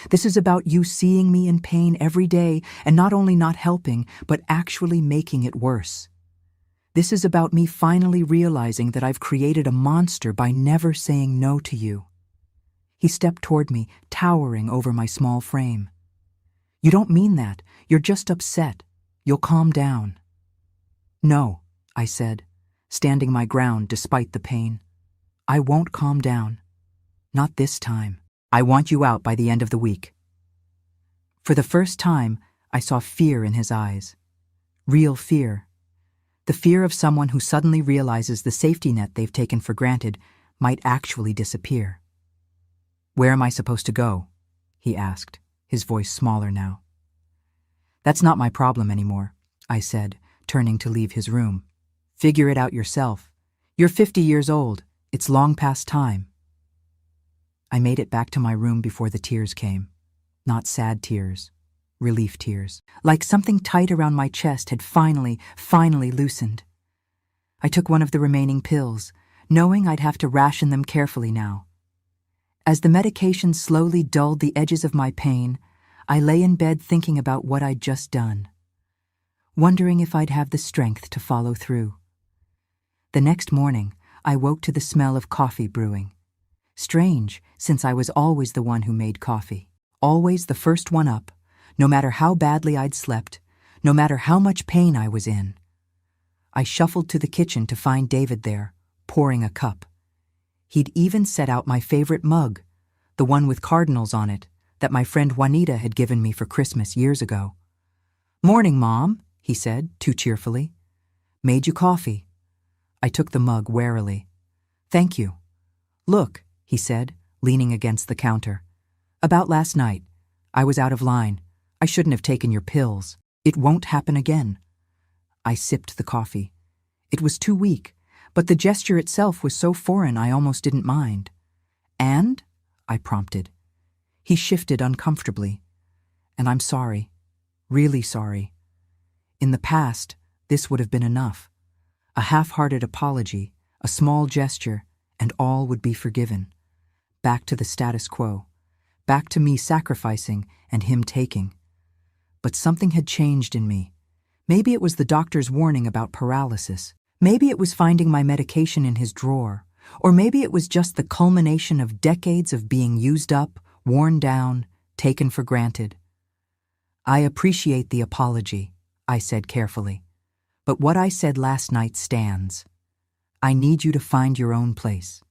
This is about you seeing me in pain every day and not only not helping, but actually making it worse. This is about me finally realizing that I've created a monster by never saying no to you. He stepped toward me, towering over my small frame. You don't mean that. You're just upset. You'll calm down. No, I said, standing my ground despite the pain. I won't calm down. Not this time. I want you out by the end of the week. For the first time, I saw fear in his eyes. Real fear. The fear of someone who suddenly realizes the safety net they've taken for granted might actually disappear. Where am I supposed to go? He asked, his voice smaller now. That's not my problem anymore, I said, turning to leave his room. Figure it out yourself. You're 50 years old. It's long past time. I made it back to my room before the tears came. Not sad tears. Relief tears. Like something tight around my chest had finally loosened. I took one of the remaining pills, knowing I'd have to ration them carefully now. As the medication slowly dulled the edges of my pain, I lay in bed thinking about what I'd just done, wondering if I'd have the strength to follow through. The next morning, I woke to the smell of coffee brewing. Strange, since I was always the one who made coffee. Always the first one up, no matter how badly I'd slept, no matter how much pain I was in. I shuffled to the kitchen to find David there, pouring a cup. He'd even set out my favorite mug, the one with cardinals on it, that my friend Juanita had given me for Christmas years ago. Morning, Mom, he said, too cheerfully. Made you coffee. I took the mug warily. Thank you. Look, he said, leaning against the counter. About last night. I was out of line. I shouldn't have taken your pills. It won't happen again. I sipped the coffee. It was too weak, but the gesture itself was so foreign I almost didn't mind. And? I prompted. He shifted uncomfortably. And I'm sorry. Really sorry. In the past, this would have been enough. A half-hearted apology, a small gesture, and all would be forgiven. Back to the status quo. Back to me sacrificing and him taking. But something had changed in me. Maybe it was the doctor's warning about paralysis. Maybe it was finding my medication in his drawer. Or maybe it was just the culmination of decades of being used up, worn down, taken for granted. I appreciate the apology, I said carefully. But what I said last night stands. I need you to find your own place.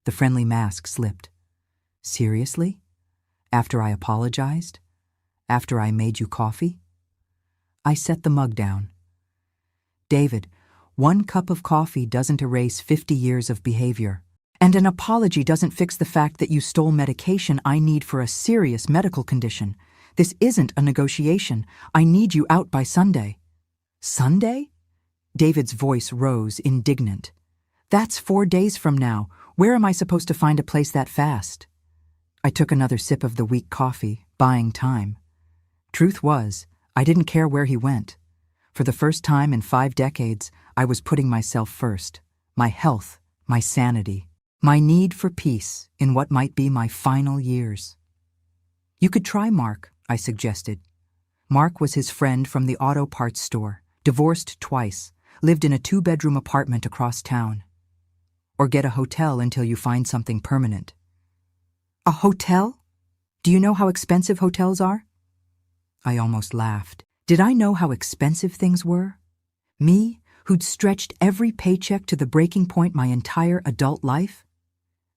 The friendly mask slipped. Seriously? After I apologized? After I made you coffee? I set the mug down. David, 1 cup of coffee doesn't erase 50 years of behavior. And an apology doesn't fix the fact that you stole medication I need for a serious medical condition. This isn't a negotiation. I need you out by Sunday. Sunday? David's voice rose, indignant. That's 4 days from now. Where am I supposed to find a place that fast? I took another sip of the weak coffee, buying time. Truth was, I didn't care where he went. For the first time in 5 decades, I was putting myself first. My health, my sanity, my need for peace in what might be my final years. You could try Mark, I suggested. Mark was his friend from the auto parts store, divorced twice, lived in a 2-bedroom apartment across town. Or get a hotel until you find something permanent. A hotel? Do you know how expensive hotels are? I almost laughed. Did I know how expensive things were? Me, who'd stretched every paycheck to the breaking point my entire adult life?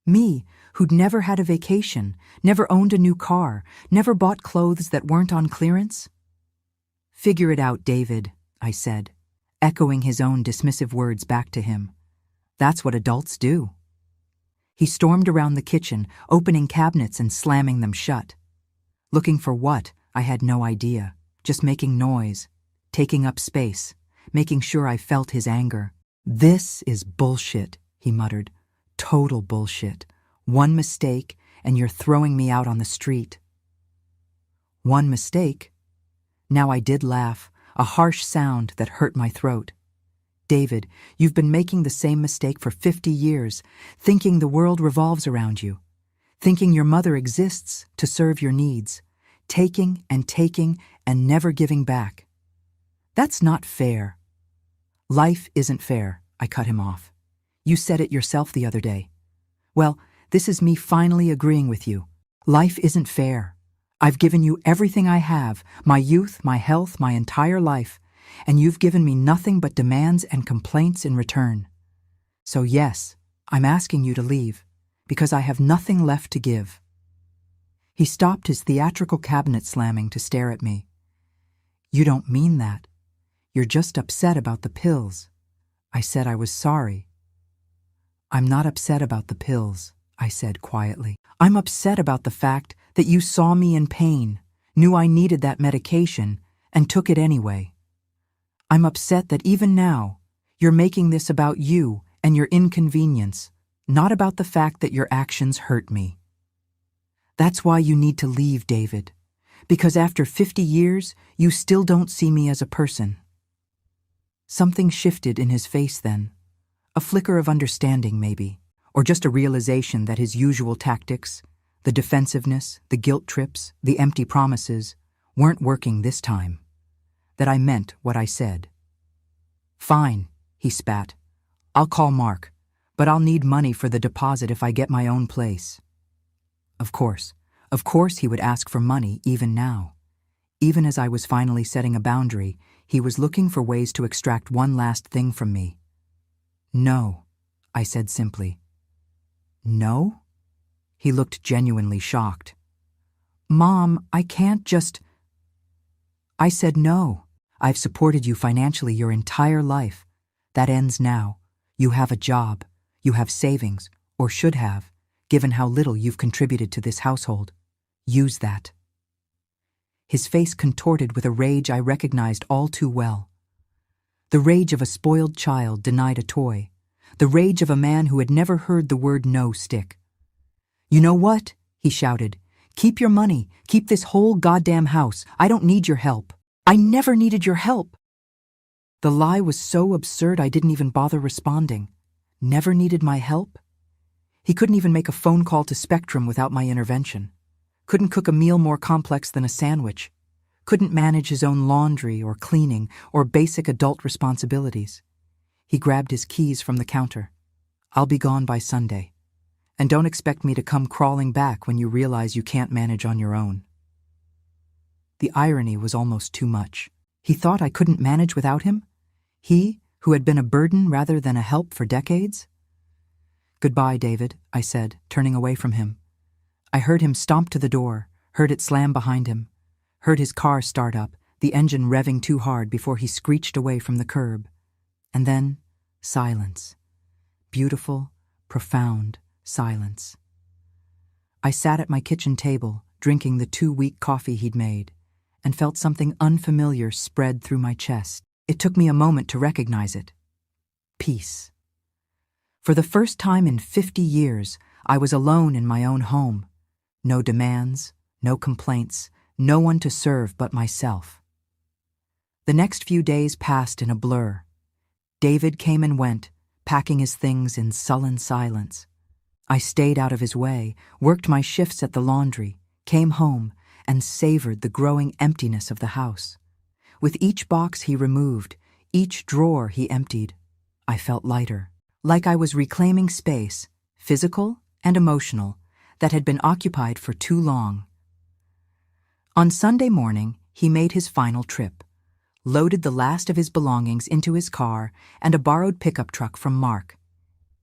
Me, who'd never had a vacation, never owned a new car, never bought clothes that weren't on clearance? Figure it out, David, I said, echoing his own dismissive words back to him. That's what adults do. He stormed around the kitchen, opening cabinets and slamming them shut. Looking for what, I had no idea, just making noise, taking up space, making sure I felt his anger. This is bullshit, he muttered. Total bullshit. 1 mistake, and you're throwing me out on the street. 1 mistake? Now I did laugh, a harsh sound that hurt my throat. David, you've been making the same mistake for 50 years, thinking the world revolves around you, thinking your mother exists to serve your needs, taking and never giving back. That's not fair. Life isn't fair, I cut him off. You said it yourself the other day. Well, this is me finally agreeing with you. Life isn't fair. I've given you everything I have, my youth, my health, my entire life, and you've given me nothing but demands and complaints in return. So yes, I'm asking you to leave, because I have nothing left to give. He stopped his theatrical cabinet slamming to stare at me. You don't mean that. You're just upset about the pills. I said I was sorry. I'm not upset about the pills, I said quietly. I'm upset about the fact that you saw me in pain, knew I needed that medication, and took it anyway. I'm upset that even now, you're making this about you and your inconvenience, not about the fact that your actions hurt me. That's why you need to leave, David, because after 50 years, you still don't see me as a person. Something shifted in his face then, a flicker of understanding maybe, or just a realization that his usual tactics, the defensiveness, the guilt trips, the empty promises, weren't working this time. That I meant what I said. Fine, he spat. I'll call Mark, but I'll need money for the deposit if I get my own place. Of course he would ask for money even now. Even as I was finally setting a boundary, he was looking for ways to extract one last thing from me. No, I said simply. No? He looked genuinely shocked. Mom, I can't just... I said no. I've supported you financially your entire life. That ends now. You have a job. You have savings, or should have, given how little you've contributed to this household. Use that. His face contorted with a rage I recognized all too well. The rage of a spoiled child denied a toy. The rage of a man who had never heard the word no stick. You know what? He shouted. Keep your money. Keep this whole goddamn house. I don't need your help. I never needed your help. The lie was so absurd I didn't even bother responding. Never needed my help? He couldn't even make a phone call to Spectrum without my intervention. Couldn't cook a meal more complex than a sandwich. Couldn't manage his own laundry or cleaning or basic adult responsibilities. He grabbed his keys from the counter. I'll be gone by Sunday. And don't expect me to come crawling back when you realize you can't manage on your own. The irony was almost too much. He thought I couldn't manage without him? He, who had been a burden rather than a help for decades? Goodbye, David, I said, turning away from him. I heard him stomp to the door, heard it slam behind him, heard his car start up, the engine revving too hard before he screeched away from the curb. And then, silence. Beautiful, profound silence. I sat at my kitchen table, drinking the 2-week coffee he'd made, and felt something unfamiliar spread through my chest. It took me a moment to recognize it. Peace. For the first time in 50 years, I was alone in my own home. No demands, no complaints, no one to serve but myself. The next few days passed in a blur. David came and went, packing his things in sullen silence. I stayed out of his way, worked my shifts at the laundry, came home, and savored the growing emptiness of the house. With each box he removed, each drawer he emptied, I felt lighter, like I was reclaiming space, physical and emotional, that had been occupied for too long. On Sunday morning, he made his final trip, loaded the last of his belongings into his car and a borrowed pickup truck from Mark.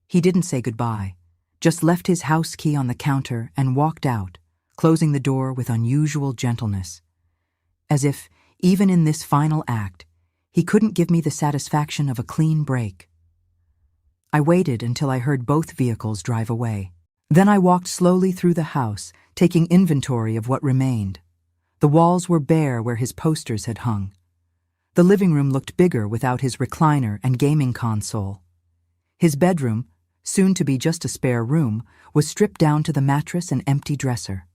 He didn't say goodbye, just left his house key on the counter and walked out, closing the door with unusual gentleness. As if, even in this final act, he couldn't give me the satisfaction of a clean break. I waited until I heard both vehicles drive away. Then I walked slowly through the house, taking inventory of what remained. The walls were bare where his posters had hung. The living room looked bigger without his recliner and gaming console. His bedroom, soon to be just a spare room, was stripped down to the mattress and empty dresser.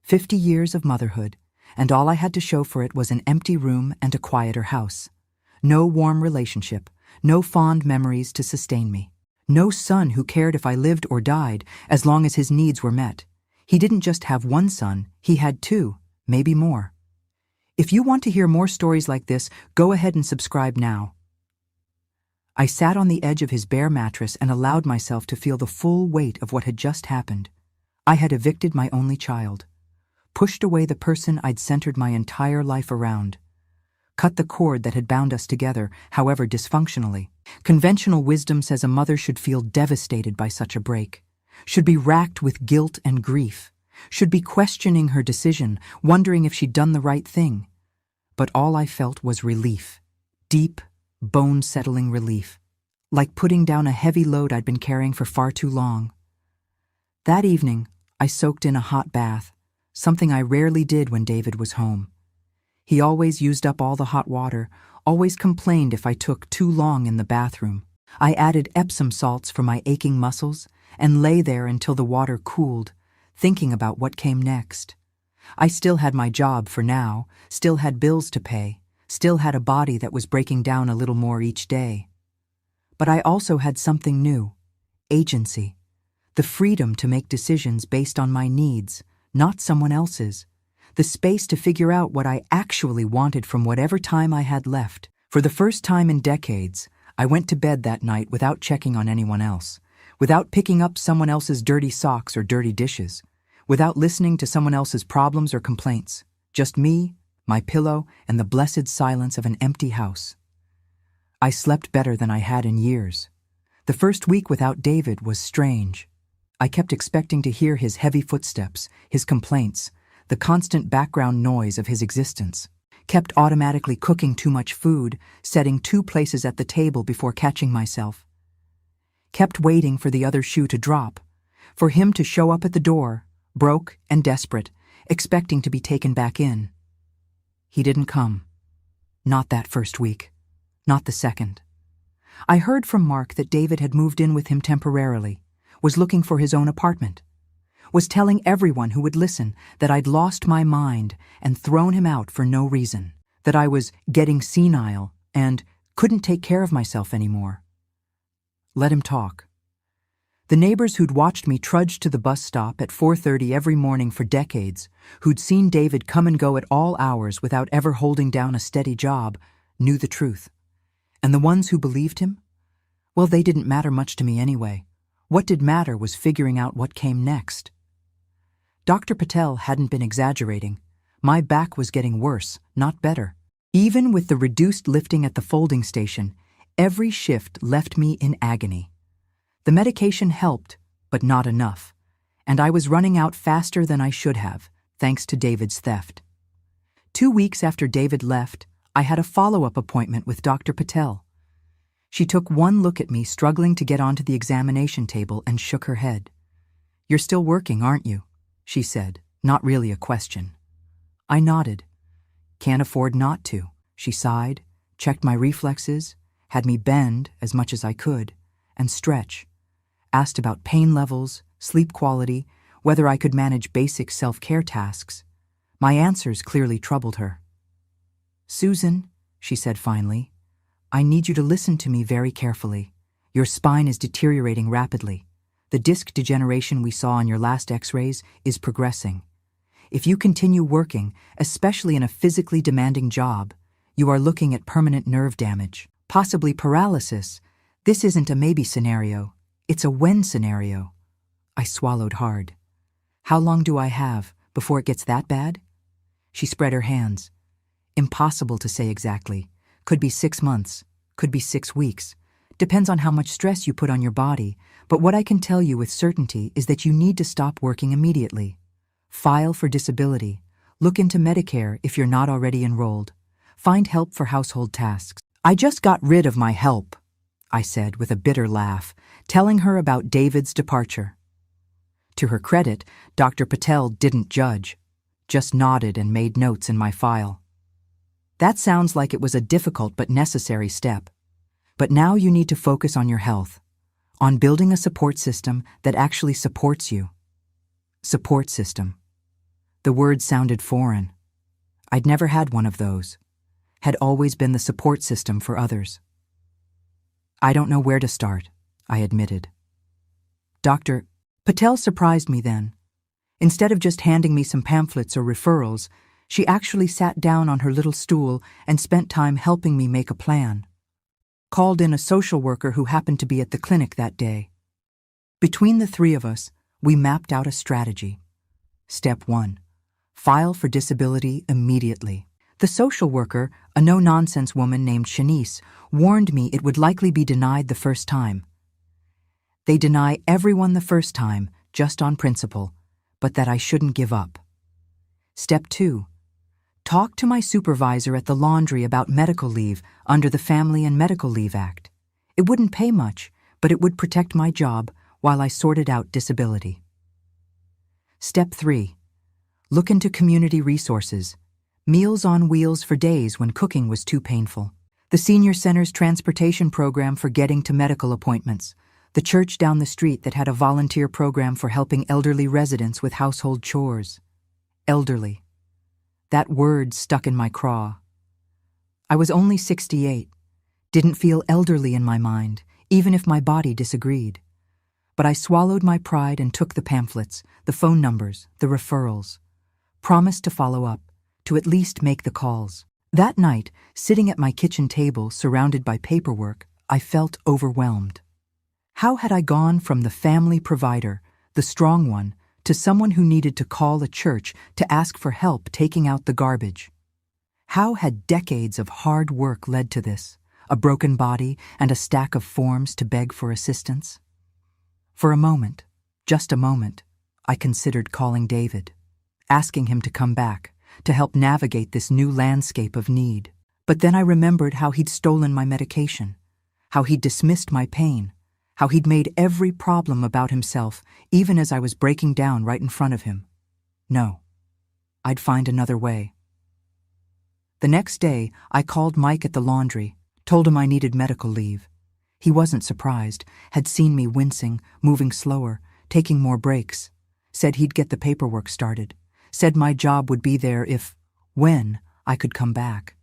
50 years of motherhood, and all I had to show for it was an empty room and a quieter house. No warm relationship, no fond memories to sustain me. No son who cared if I lived or died as long as his needs were met. He didn't just have one son, he had 2, maybe more. If you want to hear more stories like this, go ahead and subscribe now. I sat on the edge of his bare mattress and allowed myself to feel the full weight of what had just happened. I had evicted my only child, pushed away the person I'd centered my entire life around, cut the cord that had bound us together, however dysfunctionally. Conventional wisdom says a mother should feel devastated by such a break, should be racked with guilt and grief, should be questioning her decision, wondering if she'd done the right thing. But all I felt was relief, deep, bone-settling relief, like putting down a heavy load I'd been carrying for far too long. That evening, I soaked in a hot bath, something I rarely did when David was home. He always used up all the hot water, always complained if I took too long in the bathroom. I added Epsom salts for my aching muscles and lay there until the water cooled, thinking about what came next. I still had my job for now, still had bills to pay, still had a body that was breaking down a little more each day. But I also had something new, agency, the freedom to make decisions based on my needs, not someone else's, the space to figure out what I actually wanted from whatever time I had left. For the first time in decades, I went to bed that night without checking on anyone else, without picking up someone else's dirty socks or dirty dishes, without listening to someone else's problems or complaints. Just me, my pillow, and the blessed silence of an empty house. I slept better than I had in years. The first week without David was strange. I kept expecting to hear his heavy footsteps, his complaints, the constant background noise of his existence. Kept automatically cooking too much food, setting 2 places at the table before catching myself. Kept waiting for the other shoe to drop, for him to show up at the door, broke and desperate, expecting to be taken back in. He didn't come. Not that first week. Not the second. I heard from Mark that David had moved in with him temporarily, was looking for his own apartment, was telling everyone who would listen that I'd lost my mind and thrown him out for no reason, that I was getting senile and couldn't take care of myself anymore. Let him talk. The neighbors who'd watched me trudge to the bus stop at 4:30 every morning for decades, who'd seen David come and go at all hours without ever holding down a steady job, knew the truth. And the ones who believed him? Well, they didn't matter much to me anyway. What did matter was figuring out what came next. Dr. Patel hadn't been exaggerating. My back was getting worse, not better. Even with the reduced lifting at the folding station, every shift left me in agony. The medication helped, but not enough, and I was running out faster than I should have, thanks to David's theft. 2 weeks after David left, I had a follow-up appointment with Dr. Patel. She took one look at me struggling to get onto the examination table and shook her head. "You're still working, aren't you?" she said, not really a question. I nodded. "Can't afford not to," she sighed, checked my reflexes, had me bend as much as I could, and stretch, asked about pain levels, sleep quality, whether I could manage basic self-care tasks. My answers clearly troubled her. "Susan," she said finally, "I need you to listen to me very carefully. Your spine is deteriorating rapidly. The disc degeneration we saw on your last x-rays is progressing. If you continue working, especially in a physically demanding job, you are looking at permanent nerve damage, possibly paralysis. This isn't a maybe scenario, it's a when scenario." I swallowed hard. "How long do I have before it gets that bad?" She spread her hands. "Impossible to say exactly. Could be 6 months, could be 6 weeks. Depends on how much stress you put on your body, but what I can tell you with certainty is that you need to stop working immediately. File for disability. Look into Medicare if you're not already enrolled. Find help for household tasks." "I just got rid of my help," I said with a bitter laugh, telling her about David's departure. To her credit, Dr. Patel didn't judge, just nodded and made notes in my file. "That sounds like it was a difficult but necessary step. But now you need to focus on your health, on building a support system that actually supports you." Support system. The word sounded foreign. I'd never had one of those. Had always been the support system for others. "I don't know where to start," I admitted. Dr. Patel surprised me then. Instead of just handing me some pamphlets or referrals, she actually sat down on her little stool and spent time helping me make a plan. Called in a social worker who happened to be at the clinic that day. Between the three of us, we mapped out a strategy. Step 1. File for disability immediately. The social worker, a no-nonsense woman named Shanice, warned me it would likely be denied the first time. They deny everyone the first time, just on principle, but that I shouldn't give up. Step 2. Talk to my supervisor at the laundry about medical leave under the Family and Medical Leave Act. It wouldn't pay much, but it would protect my job while I sorted out disability. Step 3. Look into community resources. Meals on Wheels for days when cooking was too painful. The Senior Center's transportation program for getting to medical appointments. The church down the street that had a volunteer program for helping elderly residents with household chores. Elderly. That word stuck in my craw. I was only 68, didn't feel elderly in my mind, even if my body disagreed. But I swallowed my pride and took the pamphlets, the phone numbers, the referrals. Promised to follow up, to at least make the calls. That night, sitting at my kitchen table surrounded by paperwork, I felt overwhelmed. How had I gone from the family provider, the strong one, to someone who needed to call a church to ask for help taking out the garbage? How had decades of hard work led to this, a broken body and a stack of forms to beg for assistance? For a moment, just a moment, I considered calling David, asking him to come back, to help navigate this new landscape of need. But then I remembered how he'd stolen my medication, how he'd dismissed my pain, how he'd made every problem about himself, even as I was breaking down right in front of him. No, I'd find another way. The next day, I called Mike at the laundry, told him I needed medical leave. He wasn't surprised, had seen me wincing, moving slower, taking more breaks, said he'd get the paperwork started, said my job would be there when I could come back.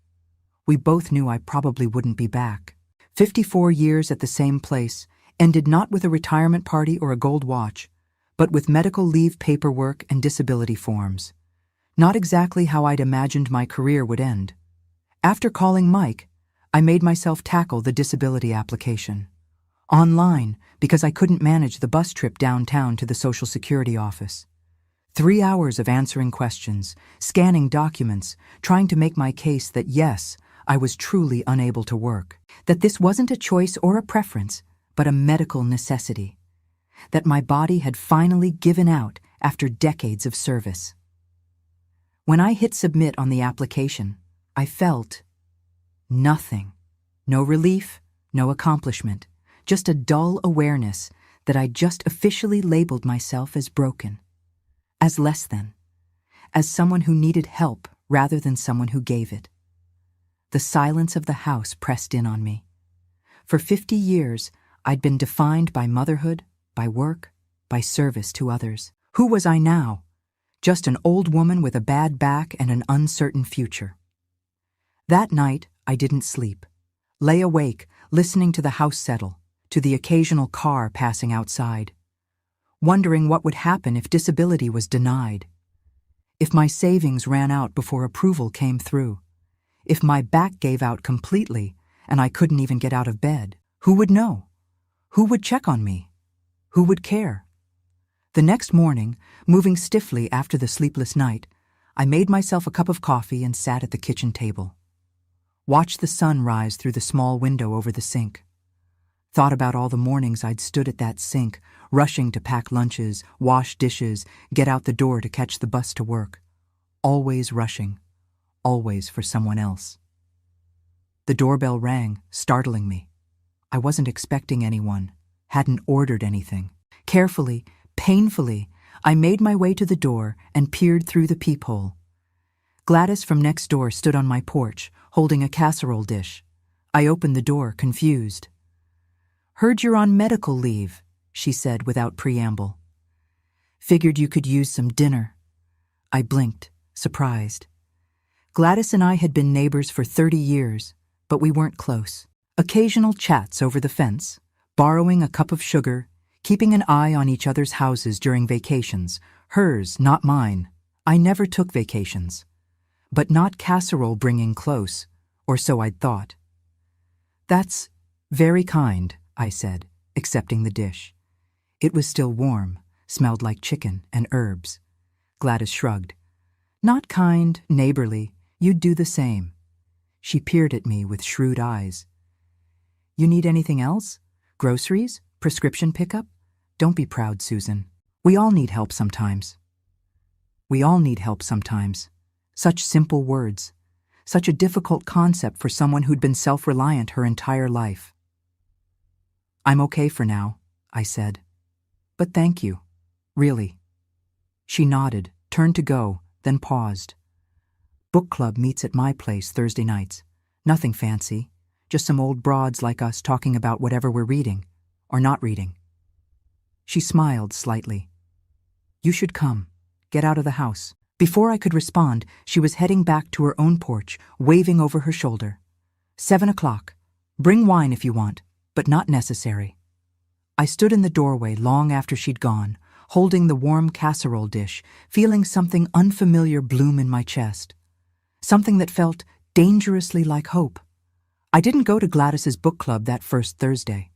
We both knew I probably wouldn't be back. 54 years at the same place, ended not with a retirement party or a gold watch, but with medical leave paperwork and disability forms. Not exactly how I'd imagined my career would end. After calling Mike, I made myself tackle the disability application. Online, because I couldn't manage the bus trip downtown to the Social Security office. 3 hours of answering questions, scanning documents, trying to make my case that yes, I was truly unable to work, that this wasn't a choice or a preference, but a medical necessity, that my body had finally given out after decades of service. When I hit submit on the application, I felt nothing. No relief, no accomplishment, just a dull awareness that I'd just officially labeled myself as broken, as less than, as someone who needed help rather than someone who gave it. The silence of the house pressed in on me. For 50 years, I'd been defined by motherhood, by work, by service to others. Who was I now? Just an old woman with a bad back and an uncertain future. That night, I didn't sleep. Lay awake, listening to the house settle, to the occasional car passing outside, wondering what would happen if disability was denied, if my savings ran out before approval came through, if my back gave out completely and I couldn't even get out of bed. Who would know? Who would check on me? Who would care? The next morning, moving stiffly after the sleepless night, I made myself a cup of coffee and sat at the kitchen table. Watched the sun rise through the small window over the sink. Thought about all the mornings I'd stood at that sink, rushing to pack lunches, wash dishes, get out the door to catch the bus to work. Always rushing, always for someone else. The doorbell rang, startling me. I wasn't expecting anyone, hadn't ordered anything. Carefully, painfully, I made my way to the door and peered through the peephole. Gladys from next door stood on my porch, holding a casserole dish. I opened the door, confused. "Heard you're on medical leave," she said without preamble. "Figured you could use some dinner." I blinked, surprised. Gladys and I had been neighbors for 30 years, but we weren't close. Occasional chats over the fence, borrowing a cup of sugar, keeping an eye on each other's houses during vacations, hers, not mine. I never took vacations. But not casserole bringing close, or so I'd thought. "That's very kind," I said, accepting the dish. It was still warm, smelled like chicken and herbs. Gladys shrugged. "Not kind, neighborly, you'd do the same." She peered at me with shrewd eyes. "You need anything else? Groceries? Prescription pickup? Don't be proud, Susan. We all need help sometimes." We all need help sometimes. Such simple words. Such a difficult concept for someone who'd been self-reliant her entire life. "I'm okay for now," I said. "But thank you. Really." She nodded, turned to go, then paused. "Book club meets at my place Thursday nights. Nothing fancy. Just some old broads like us talking about whatever we're reading, or not reading." She smiled slightly. "You should come. Get out of the house." Before I could respond, she was heading back to her own porch, waving over her shoulder. 7 o'clock. Bring wine if you want, but not necessary." I stood in the doorway long after she'd gone, holding the warm casserole dish, feeling something unfamiliar bloom in my chest. Something that felt dangerously like hope. I didn't go to Gladys's book club that first Thursday.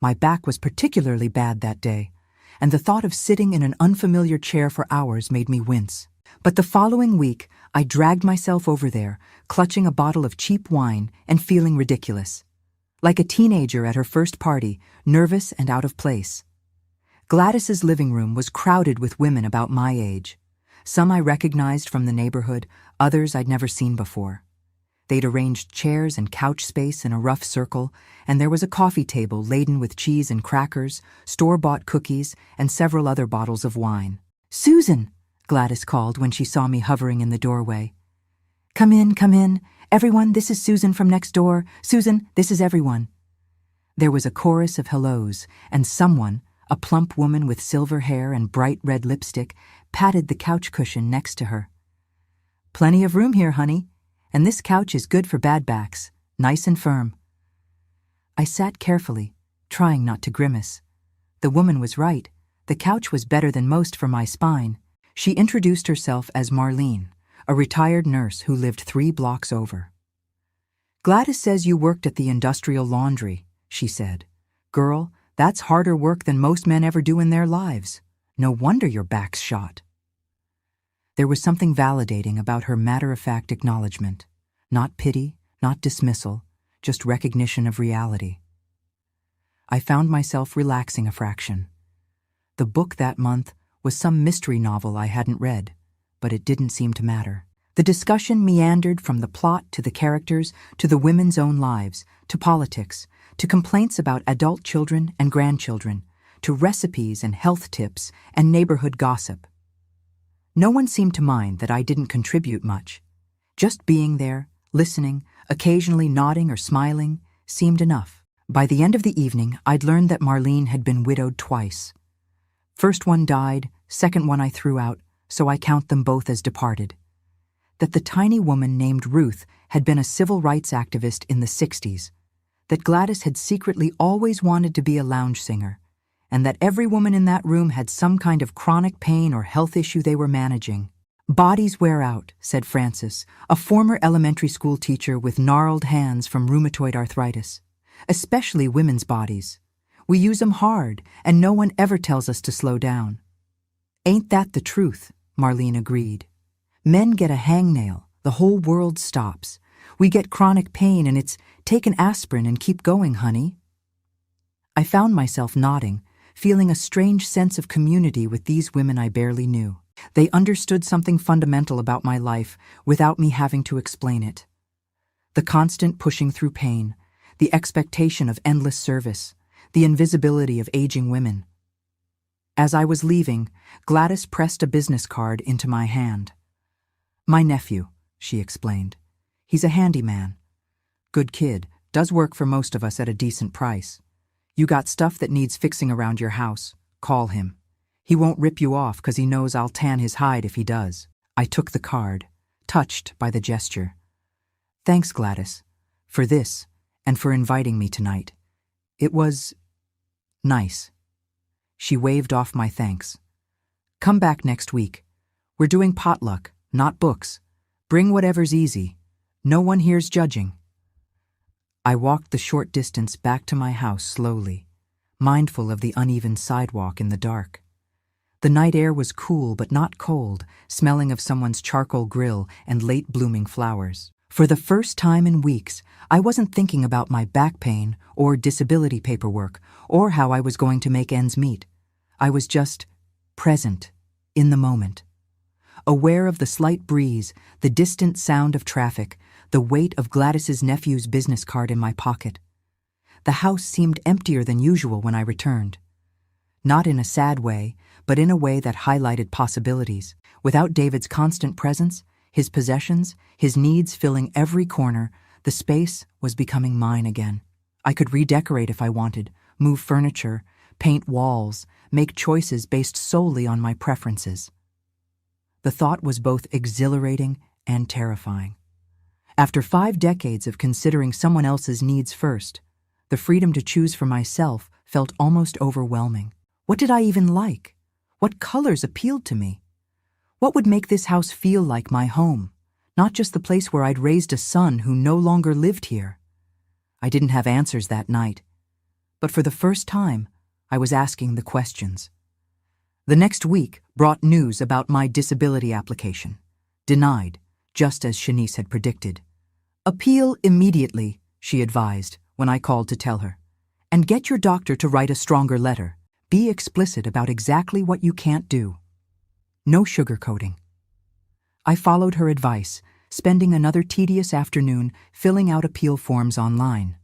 My back was particularly bad that day, and the thought of sitting in an unfamiliar chair for hours made me wince. But the following week, I dragged myself over there, clutching a bottle of cheap wine and feeling ridiculous. Like a teenager at her first party, nervous and out of place. Gladys's living room was crowded with women about my age. Some I recognized from the neighborhood, others I'd never seen before. They'd arranged chairs and couch space in a rough circle, and there was a coffee table laden with cheese and crackers, store-bought cookies, and several other bottles of wine. "Susan!" Gladys called when she saw me hovering in the doorway. Come in, come in. Everyone, this is Susan from next door. Susan, this is everyone." There was a chorus of hellos, and someone, a plump woman with silver hair and bright red lipstick, patted the couch cushion next to her. "Plenty of room here, honey. And this couch is good for bad backs, nice and firm." I sat carefully, trying not to grimace. The woman was right. The couch was better than most for my spine. She introduced herself as Marlene, a retired nurse who lived 3 blocks over. "Gladys says you worked at the industrial laundry," she said. "Girl, that's harder work than most men ever do in their lives. No wonder your back's shot." There was something validating about her matter-of-fact acknowledgement. Not pity, not dismissal, just recognition of reality. I found myself relaxing a fraction. The book that month was some mystery novel I hadn't read, but it didn't seem to matter. The discussion meandered from the plot to the characters, to the women's own lives, to politics, to complaints about adult children and grandchildren, to recipes and health tips and neighborhood gossip. No one seemed to mind that I didn't contribute much. Just being there, listening, occasionally nodding or smiling, seemed enough. By the end of the evening, I'd learned that Marlene had been widowed twice. First one died, second one I threw out, so I count them both as departed. That the tiny woman named Ruth had been a civil rights activist in the 60s, that Gladys had secretly always wanted to be a lounge singer, and that every woman in that room had some kind of chronic pain or health issue they were managing. Bodies wear out, said Frances, a former elementary school teacher with gnarled hands from rheumatoid arthritis. Especially women's bodies. We use them hard, and no one ever tells us to slow down. Ain't that the truth? Marlene agreed. Men get a hangnail, the whole world stops. We get chronic pain and it's take an aspirin and keep going, honey. I found myself nodding, feeling a strange sense of community with these women I barely knew. They understood something fundamental about my life without me having to explain it. The constant pushing through pain, the expectation of endless service, the invisibility of aging women. As I was leaving, Gladys pressed a business card into my hand. My nephew, she explained. He's a handyman. Good kid, does work for most of us at a decent price. You got stuff that needs fixing around your house, call him. He won't rip you off 'cause he knows I'll tan his hide if he does. I took the card, touched by the gesture. Thanks, Gladys, for this and for inviting me tonight. It was nice. She waved off my thanks. Come back next week. We're doing potluck, not books. Bring whatever's easy. No one here's judging. I walked the short distance back to my house slowly, mindful of the uneven sidewalk in the dark. The night air was cool but not cold, smelling of someone's charcoal grill and late-blooming flowers. For the first time in weeks, I wasn't thinking about my back pain or disability paperwork or how I was going to make ends meet. I was just present, in the moment. Aware of the slight breeze, the distant sound of traffic, the weight of Gladys's nephew's business card in my pocket. The house seemed emptier than usual when I returned. Not in a sad way, but in a way that highlighted possibilities. Without David's constant presence, his possessions, his needs filling every corner, the space was becoming mine again. I could redecorate if I wanted, move furniture, paint walls, make choices based solely on my preferences. The thought was both exhilarating and terrifying. After 5 decades of considering someone else's needs first, the freedom to choose for myself felt almost overwhelming. What did I even like? What colors appealed to me? What would make this house feel like my home, not just the place where I'd raised a son who no longer lived here? I didn't have answers that night, but for the first time, I was asking the questions. The next week brought news about my disability application. Denied, just as Shanice had predicted. Appeal immediately, she advised when I called to tell her. And get your doctor to write a stronger letter. Be explicit about exactly what you can't do. No sugarcoating. I followed her advice, spending another tedious afternoon filling out appeal forms online.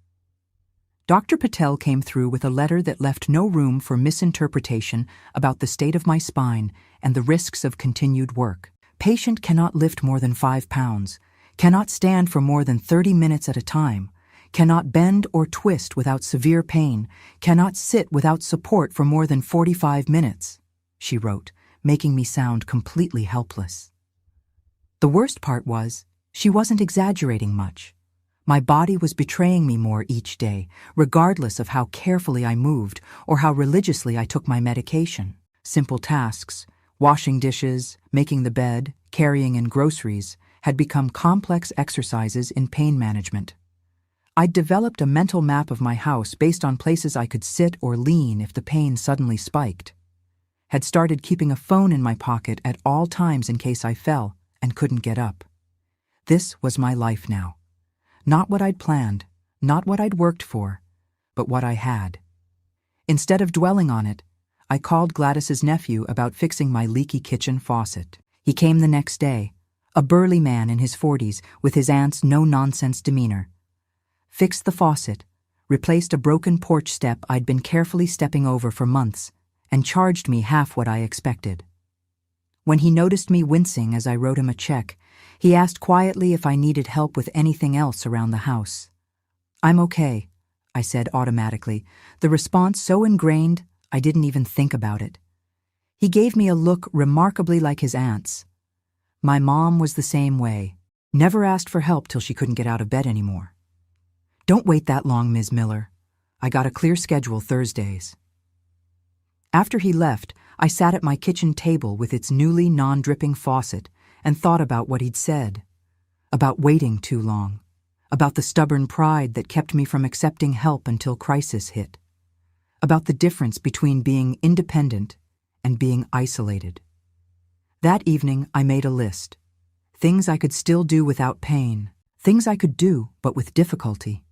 Dr. Patel came through with a letter that left no room for misinterpretation about the state of my spine and the risks of continued work. Patient cannot lift more than 5 pounds, cannot stand for more than 30 minutes at a time, cannot bend or twist without severe pain, cannot sit without support for more than 45 minutes, she wrote, making me sound completely helpless. The worst part was, she wasn't exaggerating much. My body was betraying me more each day, regardless of how carefully I moved or how religiously I took my medication. Simple tasks, washing dishes, making the bed, carrying in groceries, had become complex exercises in pain management. I'd developed a mental map of my house based on places I could sit or lean if the pain suddenly spiked. Had started keeping a phone in my pocket at all times in case I fell and couldn't get up. This was my life now. Not what I'd planned, not what I'd worked for, but what I had. Instead of dwelling on it, I called Gladys's nephew about fixing my leaky kitchen faucet. He came the next day, a burly man in his 40s with his aunt's no-nonsense demeanor. Fixed the faucet, replaced a broken porch step I'd been carefully stepping over for months, and charged me half what I expected. When he noticed me wincing as I wrote him a check, he asked quietly if I needed help with anything else around the house. "I'm okay," I said automatically, the response so ingrained I didn't even think about it. He gave me a look remarkably like his aunt's. My mom was the same way. Never asked for help till she couldn't get out of bed anymore. "Don't wait that long, Ms. Miller. I got a clear schedule Thursdays." After he left, I sat at my kitchen table with its newly non-dripping faucet and thought about what he'd said. About waiting too long. About the stubborn pride that kept me from accepting help until crisis hit. About the difference between being independent and being isolated. That evening, I made a list. Things I could still do without pain. Things I could do, but with difficulty.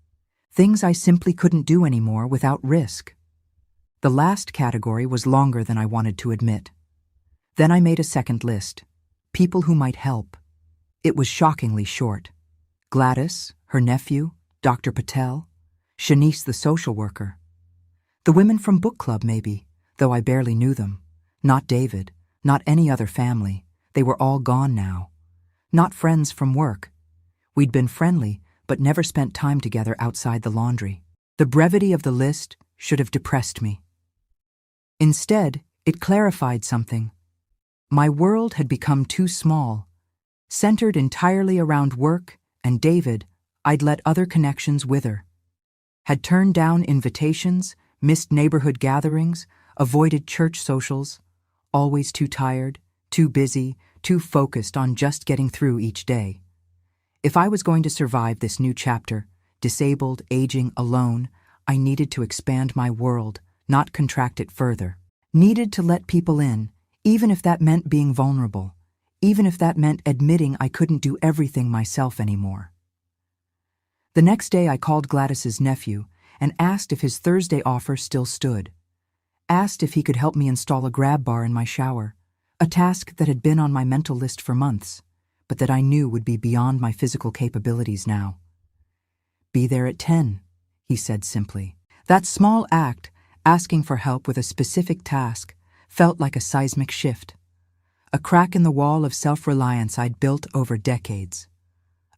Things I simply couldn't do anymore without risk. The last category was longer than I wanted to admit. Then I made a second list. People who might help. It was shockingly short. Gladys, her nephew, Dr. Patel, Shanice the social worker. The women from book club maybe, though I barely knew them. Not David, not any other family. They were all gone now. Not friends from work. We'd been friendly, but never spent time together outside the laundry. The brevity of the list should have depressed me. Instead, it clarified something. My world had become too small. Centered entirely around work and David, I'd let other connections wither. Had turned down invitations, missed neighborhood gatherings, avoided church socials, always too tired, too busy, too focused on just getting through each day. If I was going to survive this new chapter, disabled, aging, alone, I needed to expand my world, not contract it further. Needed to let people in, even if that meant being vulnerable, even if that meant admitting I couldn't do everything myself anymore. The next day I called Gladys's nephew and asked if his Thursday offer still stood. Asked if he could help me install a grab bar in my shower, a task that had been on my mental list for months, but that I knew would be beyond my physical capabilities now. "Be there at 10, he said simply. That small act, asking for help with a specific task, felt like a seismic shift. A crack in the wall of self-reliance I'd built over decades.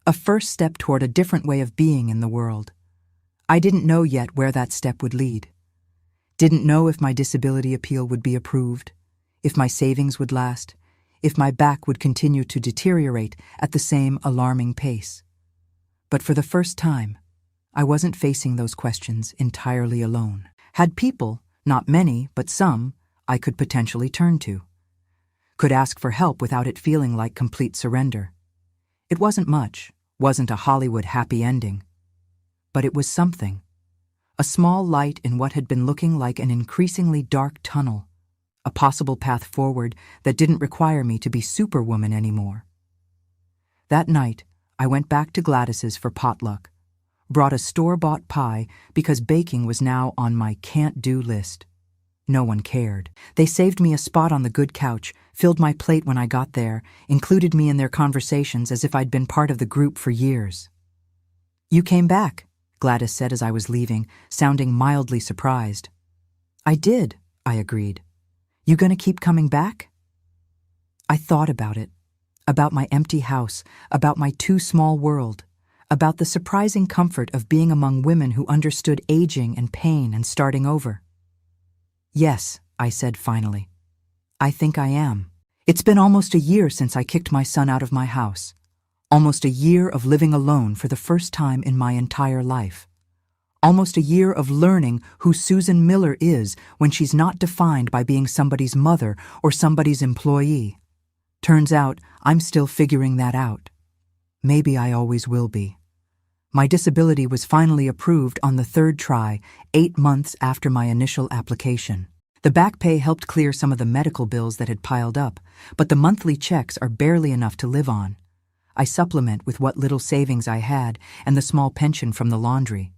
A first step toward a different way of being in the world. I didn't know yet where that step would lead. Didn't know if my disability appeal would be approved, if my savings would last, if my back would continue to deteriorate at the same alarming pace. But for the first time, I wasn't facing those questions entirely alone. Had people, not many, but some, I could potentially turn to. Could ask for help without it feeling like complete surrender. It wasn't much, wasn't a Hollywood happy ending. But it was something. A small light in what had been looking like an increasingly dark tunnel. A possible path forward that didn't require me to be Superwoman anymore. That night, I went back to Gladys's for potluck. Brought a store-bought pie because baking was now on my can't-do list. No one cared. They saved me a spot on the good couch, filled my plate when I got there, included me in their conversations as if I'd been part of the group for years. "You came back," Gladys said as I was leaving, sounding mildly surprised. "I did," I agreed. "You gonna keep coming back?" I thought about it. About my empty house, about my too small world, about the surprising comfort of being among women who understood aging and pain and starting over. "Yes," I said finally. "I think I am. It's been almost a year since I kicked my son out of my house. Almost a year of living alone for the first time in my entire life. Almost a year of learning who Susan Miller is when she's not defined by being somebody's mother or somebody's employee. Turns out I'm still figuring that out. Maybe I always will be." My disability was finally approved on the third try, 8 months after my initial application. The back pay helped clear some of the medical bills that had piled up, but the monthly checks are barely enough to live on. I supplement with what little savings I had and the small pension from the laundry.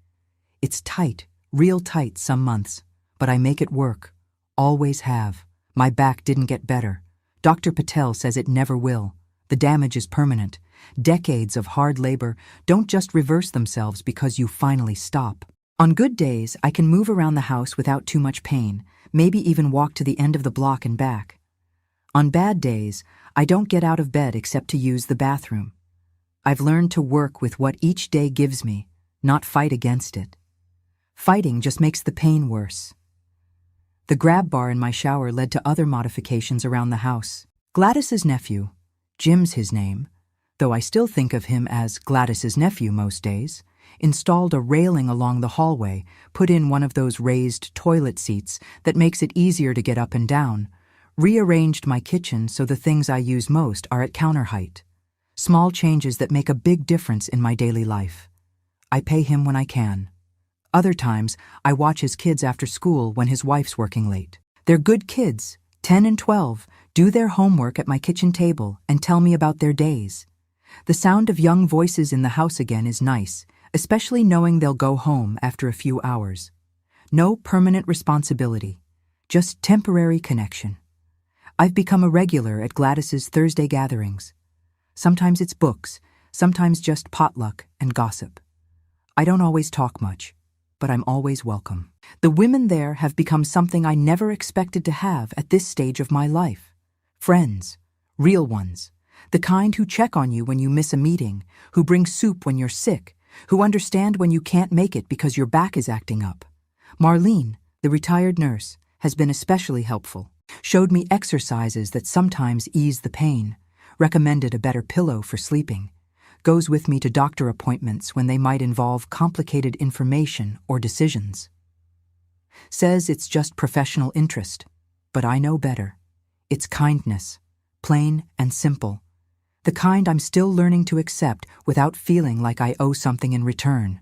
It's tight, real tight some months, but I make it work. Always have. My back didn't get better, Dr. Patel says it never will. The damage is permanent. Decades of hard labor don't just reverse themselves because you finally stop. On good days, I can move around the house without too much pain, maybe even walk to the end of the block and back. On bad days, I don't get out of bed except to use the bathroom. I've learned to work with what each day gives me, not fight against it. Fighting just makes the pain worse. The grab bar in my shower led to other modifications around the house. Gladys's nephew, Jim's his name, though I still think of him as Gladys's nephew most days, installed a railing along the hallway, put in one of those raised toilet seats that makes it easier to get up and down, rearranged my kitchen so the things I use most are at counter height. Small changes that make a big difference in my daily life. I pay him when I can. Other times, I watch his kids after school when his wife's working late. They're good kids, 10 and 12, do their homework at my kitchen table and tell me about their days. The sound of young voices in the house again is nice, especially knowing they'll go home after a few hours. No permanent responsibility, just temporary connection. I've become a regular at Gladys's Thursday gatherings. Sometimes it's books, sometimes just potluck and gossip. I don't always talk much, but I'm always welcome. The women there have become something I never expected to have at this stage of my life. Friends, real ones, the kind who check on you when you miss a meeting, who bring soup when you're sick, who understand when you can't make it because your back is acting up. Marlene, the retired nurse, has been especially helpful. Showed me exercises that sometimes ease the pain, recommended a better pillow for sleeping, goes with me to doctor appointments when they might involve complicated information or decisions. Says it's just professional interest, but I know better. It's kindness, plain and simple, the kind I'm still learning to accept without feeling like I owe something in return.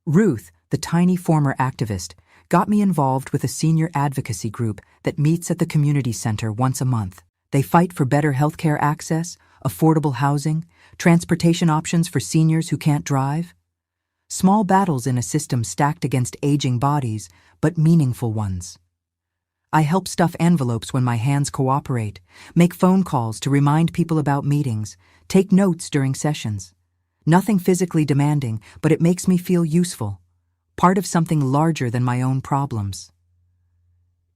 Ruth, the tiny former activist, got me involved with a senior advocacy group that meets at the community center once a month. They fight for better healthcare access, affordable housing, transportation options for seniors who can't drive. Small battles in a system stacked against aging bodies, but meaningful ones. I help stuff envelopes when my hands cooperate, make phone calls to remind people about meetings, take notes during sessions. Nothing physically demanding, but it makes me feel useful, part of something larger than my own problems.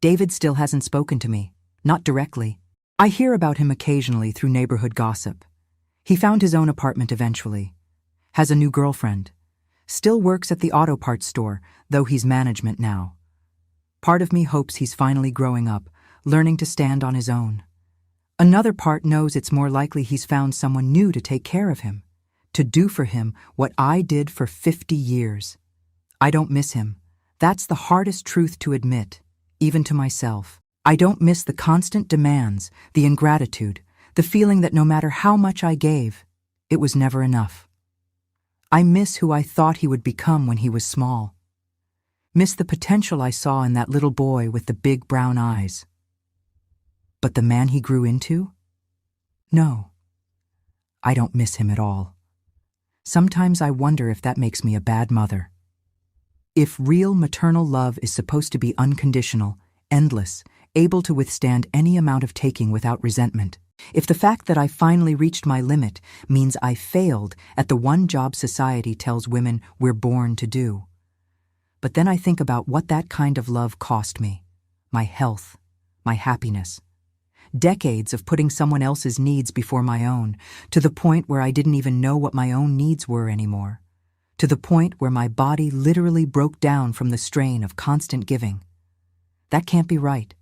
David still hasn't spoken to me, not directly. I hear about him occasionally through neighborhood gossip. He found his own apartment eventually, has a new girlfriend, still works at the auto parts store, though he's management now. Part of me hopes he's finally growing up, learning to stand on his own. Another part knows it's more likely he's found someone new to take care of him, to do for him what I did for 50 years. I don't miss him. That's the hardest truth to admit, even to myself. I don't miss the constant demands, the ingratitude, the feeling that no matter how much I gave, it was never enough. I miss who I thought he would become when he was small. Miss the potential I saw in that little boy with the big brown eyes. But the man he grew into? No. I don't miss him at all. Sometimes I wonder if that makes me a bad mother. If real maternal love is supposed to be unconditional, endless, able to withstand any amount of taking without resentment, if the fact that I finally reached my limit means I failed at the one job society tells women we're born to do. But then I think about what that kind of love cost me, my health, my happiness. Decades of putting someone else's needs before my own, to the point where I didn't even know what my own needs were anymore, to the point where my body literally broke down from the strain of constant giving. That can't be right.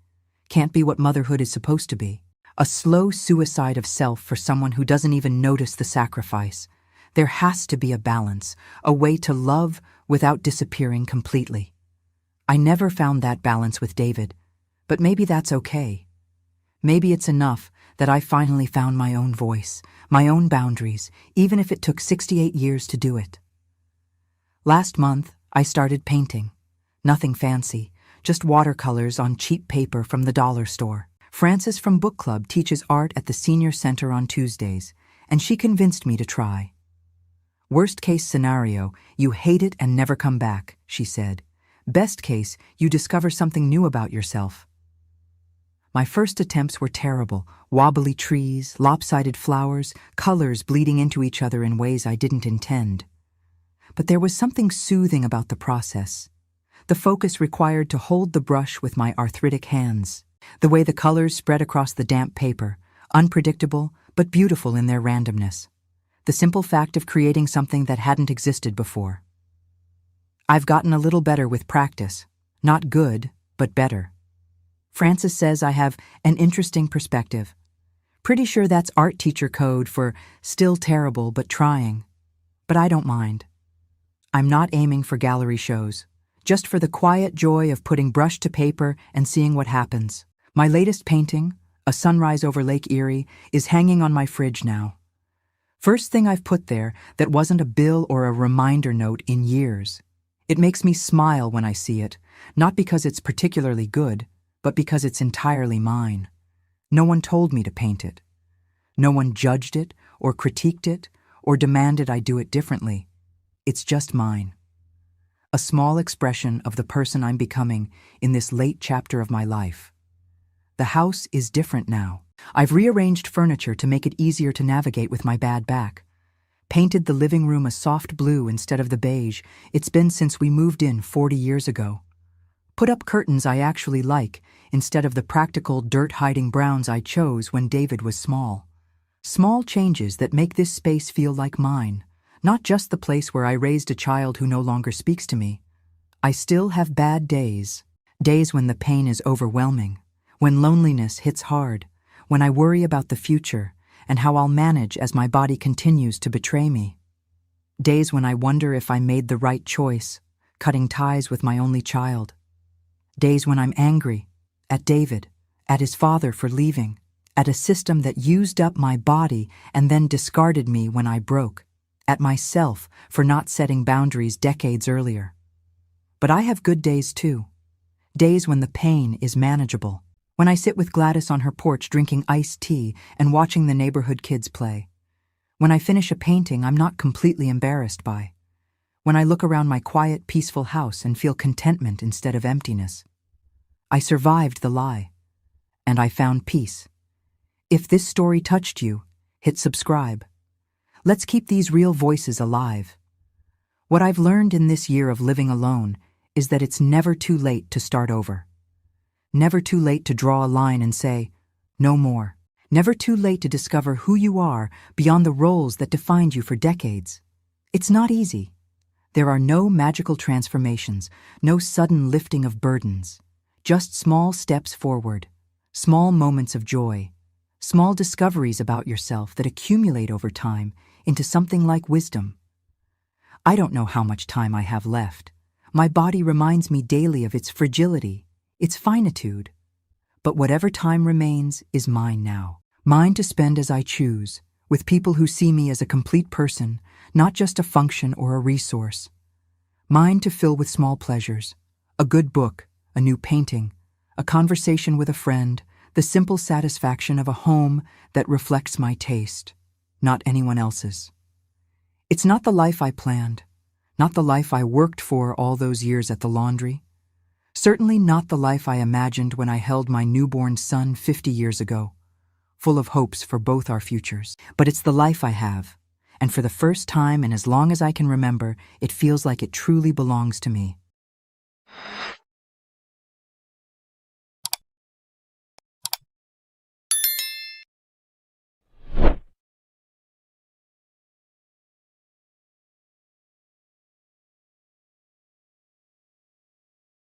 Can't be what motherhood is supposed to be. A slow suicide of self for someone who doesn't even notice the sacrifice. There has to be a balance, a way to love without disappearing completely. I never found that balance with David, but maybe that's okay. Maybe it's enough that I finally found my own voice, my own boundaries, even if it took 68 years to do it. Last month, I started painting. Nothing fancy, just watercolors on cheap paper from the dollar store. Frances from book club teaches art at the senior center on Tuesdays, and she convinced me to try. Worst case scenario, you hate it and never come back, she said. Best case, you discover something new about yourself. My first attempts were terrible. Wobbly trees, lopsided flowers, colors bleeding into each other in ways I didn't intend. But there was something soothing about the process. The focus required to hold the brush with my arthritic hands. The way the colors spread across the damp paper, unpredictable but beautiful in their randomness. The simple fact of creating something that hadn't existed before. I've gotten a little better with practice. Not good, but better. Francis says I have an interesting perspective. Pretty sure that's art teacher code for still terrible but trying. But I don't mind. I'm not aiming for gallery shows, just for the quiet joy of putting brush to paper and seeing what happens. My latest painting, a sunrise over Lake Erie, is hanging on my fridge now. First thing I've put there that wasn't a bill or a reminder note in years. It makes me smile when I see it, not because it's particularly good, but because it's entirely mine. No one told me to paint it. No one judged it, or critiqued it, or demanded I do it differently. It's just mine. A small expression of the person I'm becoming in this late chapter of my life. The house is different now. I've rearranged furniture to make it easier to navigate with my bad back. Painted the living room a soft blue instead of the beige it's been since we moved in 40 years ago. Put up curtains I actually like instead of the practical dirt-hiding browns I chose when David was small. Small changes that make this space feel like mine, not just the place where I raised a child who no longer speaks to me. I still have bad days, days when the pain is overwhelming, when loneliness hits hard, when I worry about the future and how I'll manage as my body continues to betray me. Days when I wonder if I made the right choice, cutting ties with my only child. Days when I'm angry, at David, at his father for leaving, at a system that used up my body and then discarded me when I broke, at myself for not setting boundaries decades earlier. But I have good days too. Days when the pain is manageable. When I sit with Gladys on her porch drinking iced tea and watching the neighborhood kids play. When I finish a painting I'm not completely embarrassed by. When I look around my quiet, peaceful house and feel contentment instead of emptiness. I survived the lie. And I found peace. If this story touched you, hit subscribe. Let's keep these real voices alive. What I've learned in this year of living alone is that it's never too late to start over. Never too late to draw a line and say, no more. Never too late to discover who you are beyond the roles that defined you for decades. It's not easy. There are no magical transformations, no sudden lifting of burdens. Just small steps forward, small moments of joy, small discoveries about yourself that accumulate over time into something like wisdom. I don't know how much time I have left. My body reminds me daily of its fragility, its finitude. But whatever time remains is mine now. Mine to spend as I choose, with people who see me as a complete person, not just a function or a resource. Mine to fill with small pleasures, a good book, a new painting, a conversation with a friend, the simple satisfaction of a home that reflects my taste, not anyone else's. It's not the life I planned, not the life I worked for all those years at the laundry. Certainly not the life I imagined when I held my newborn son 50 years ago, full of hopes for both our futures. But it's the life I have, and for the first time and as long as I can remember, it feels like it truly belongs to me.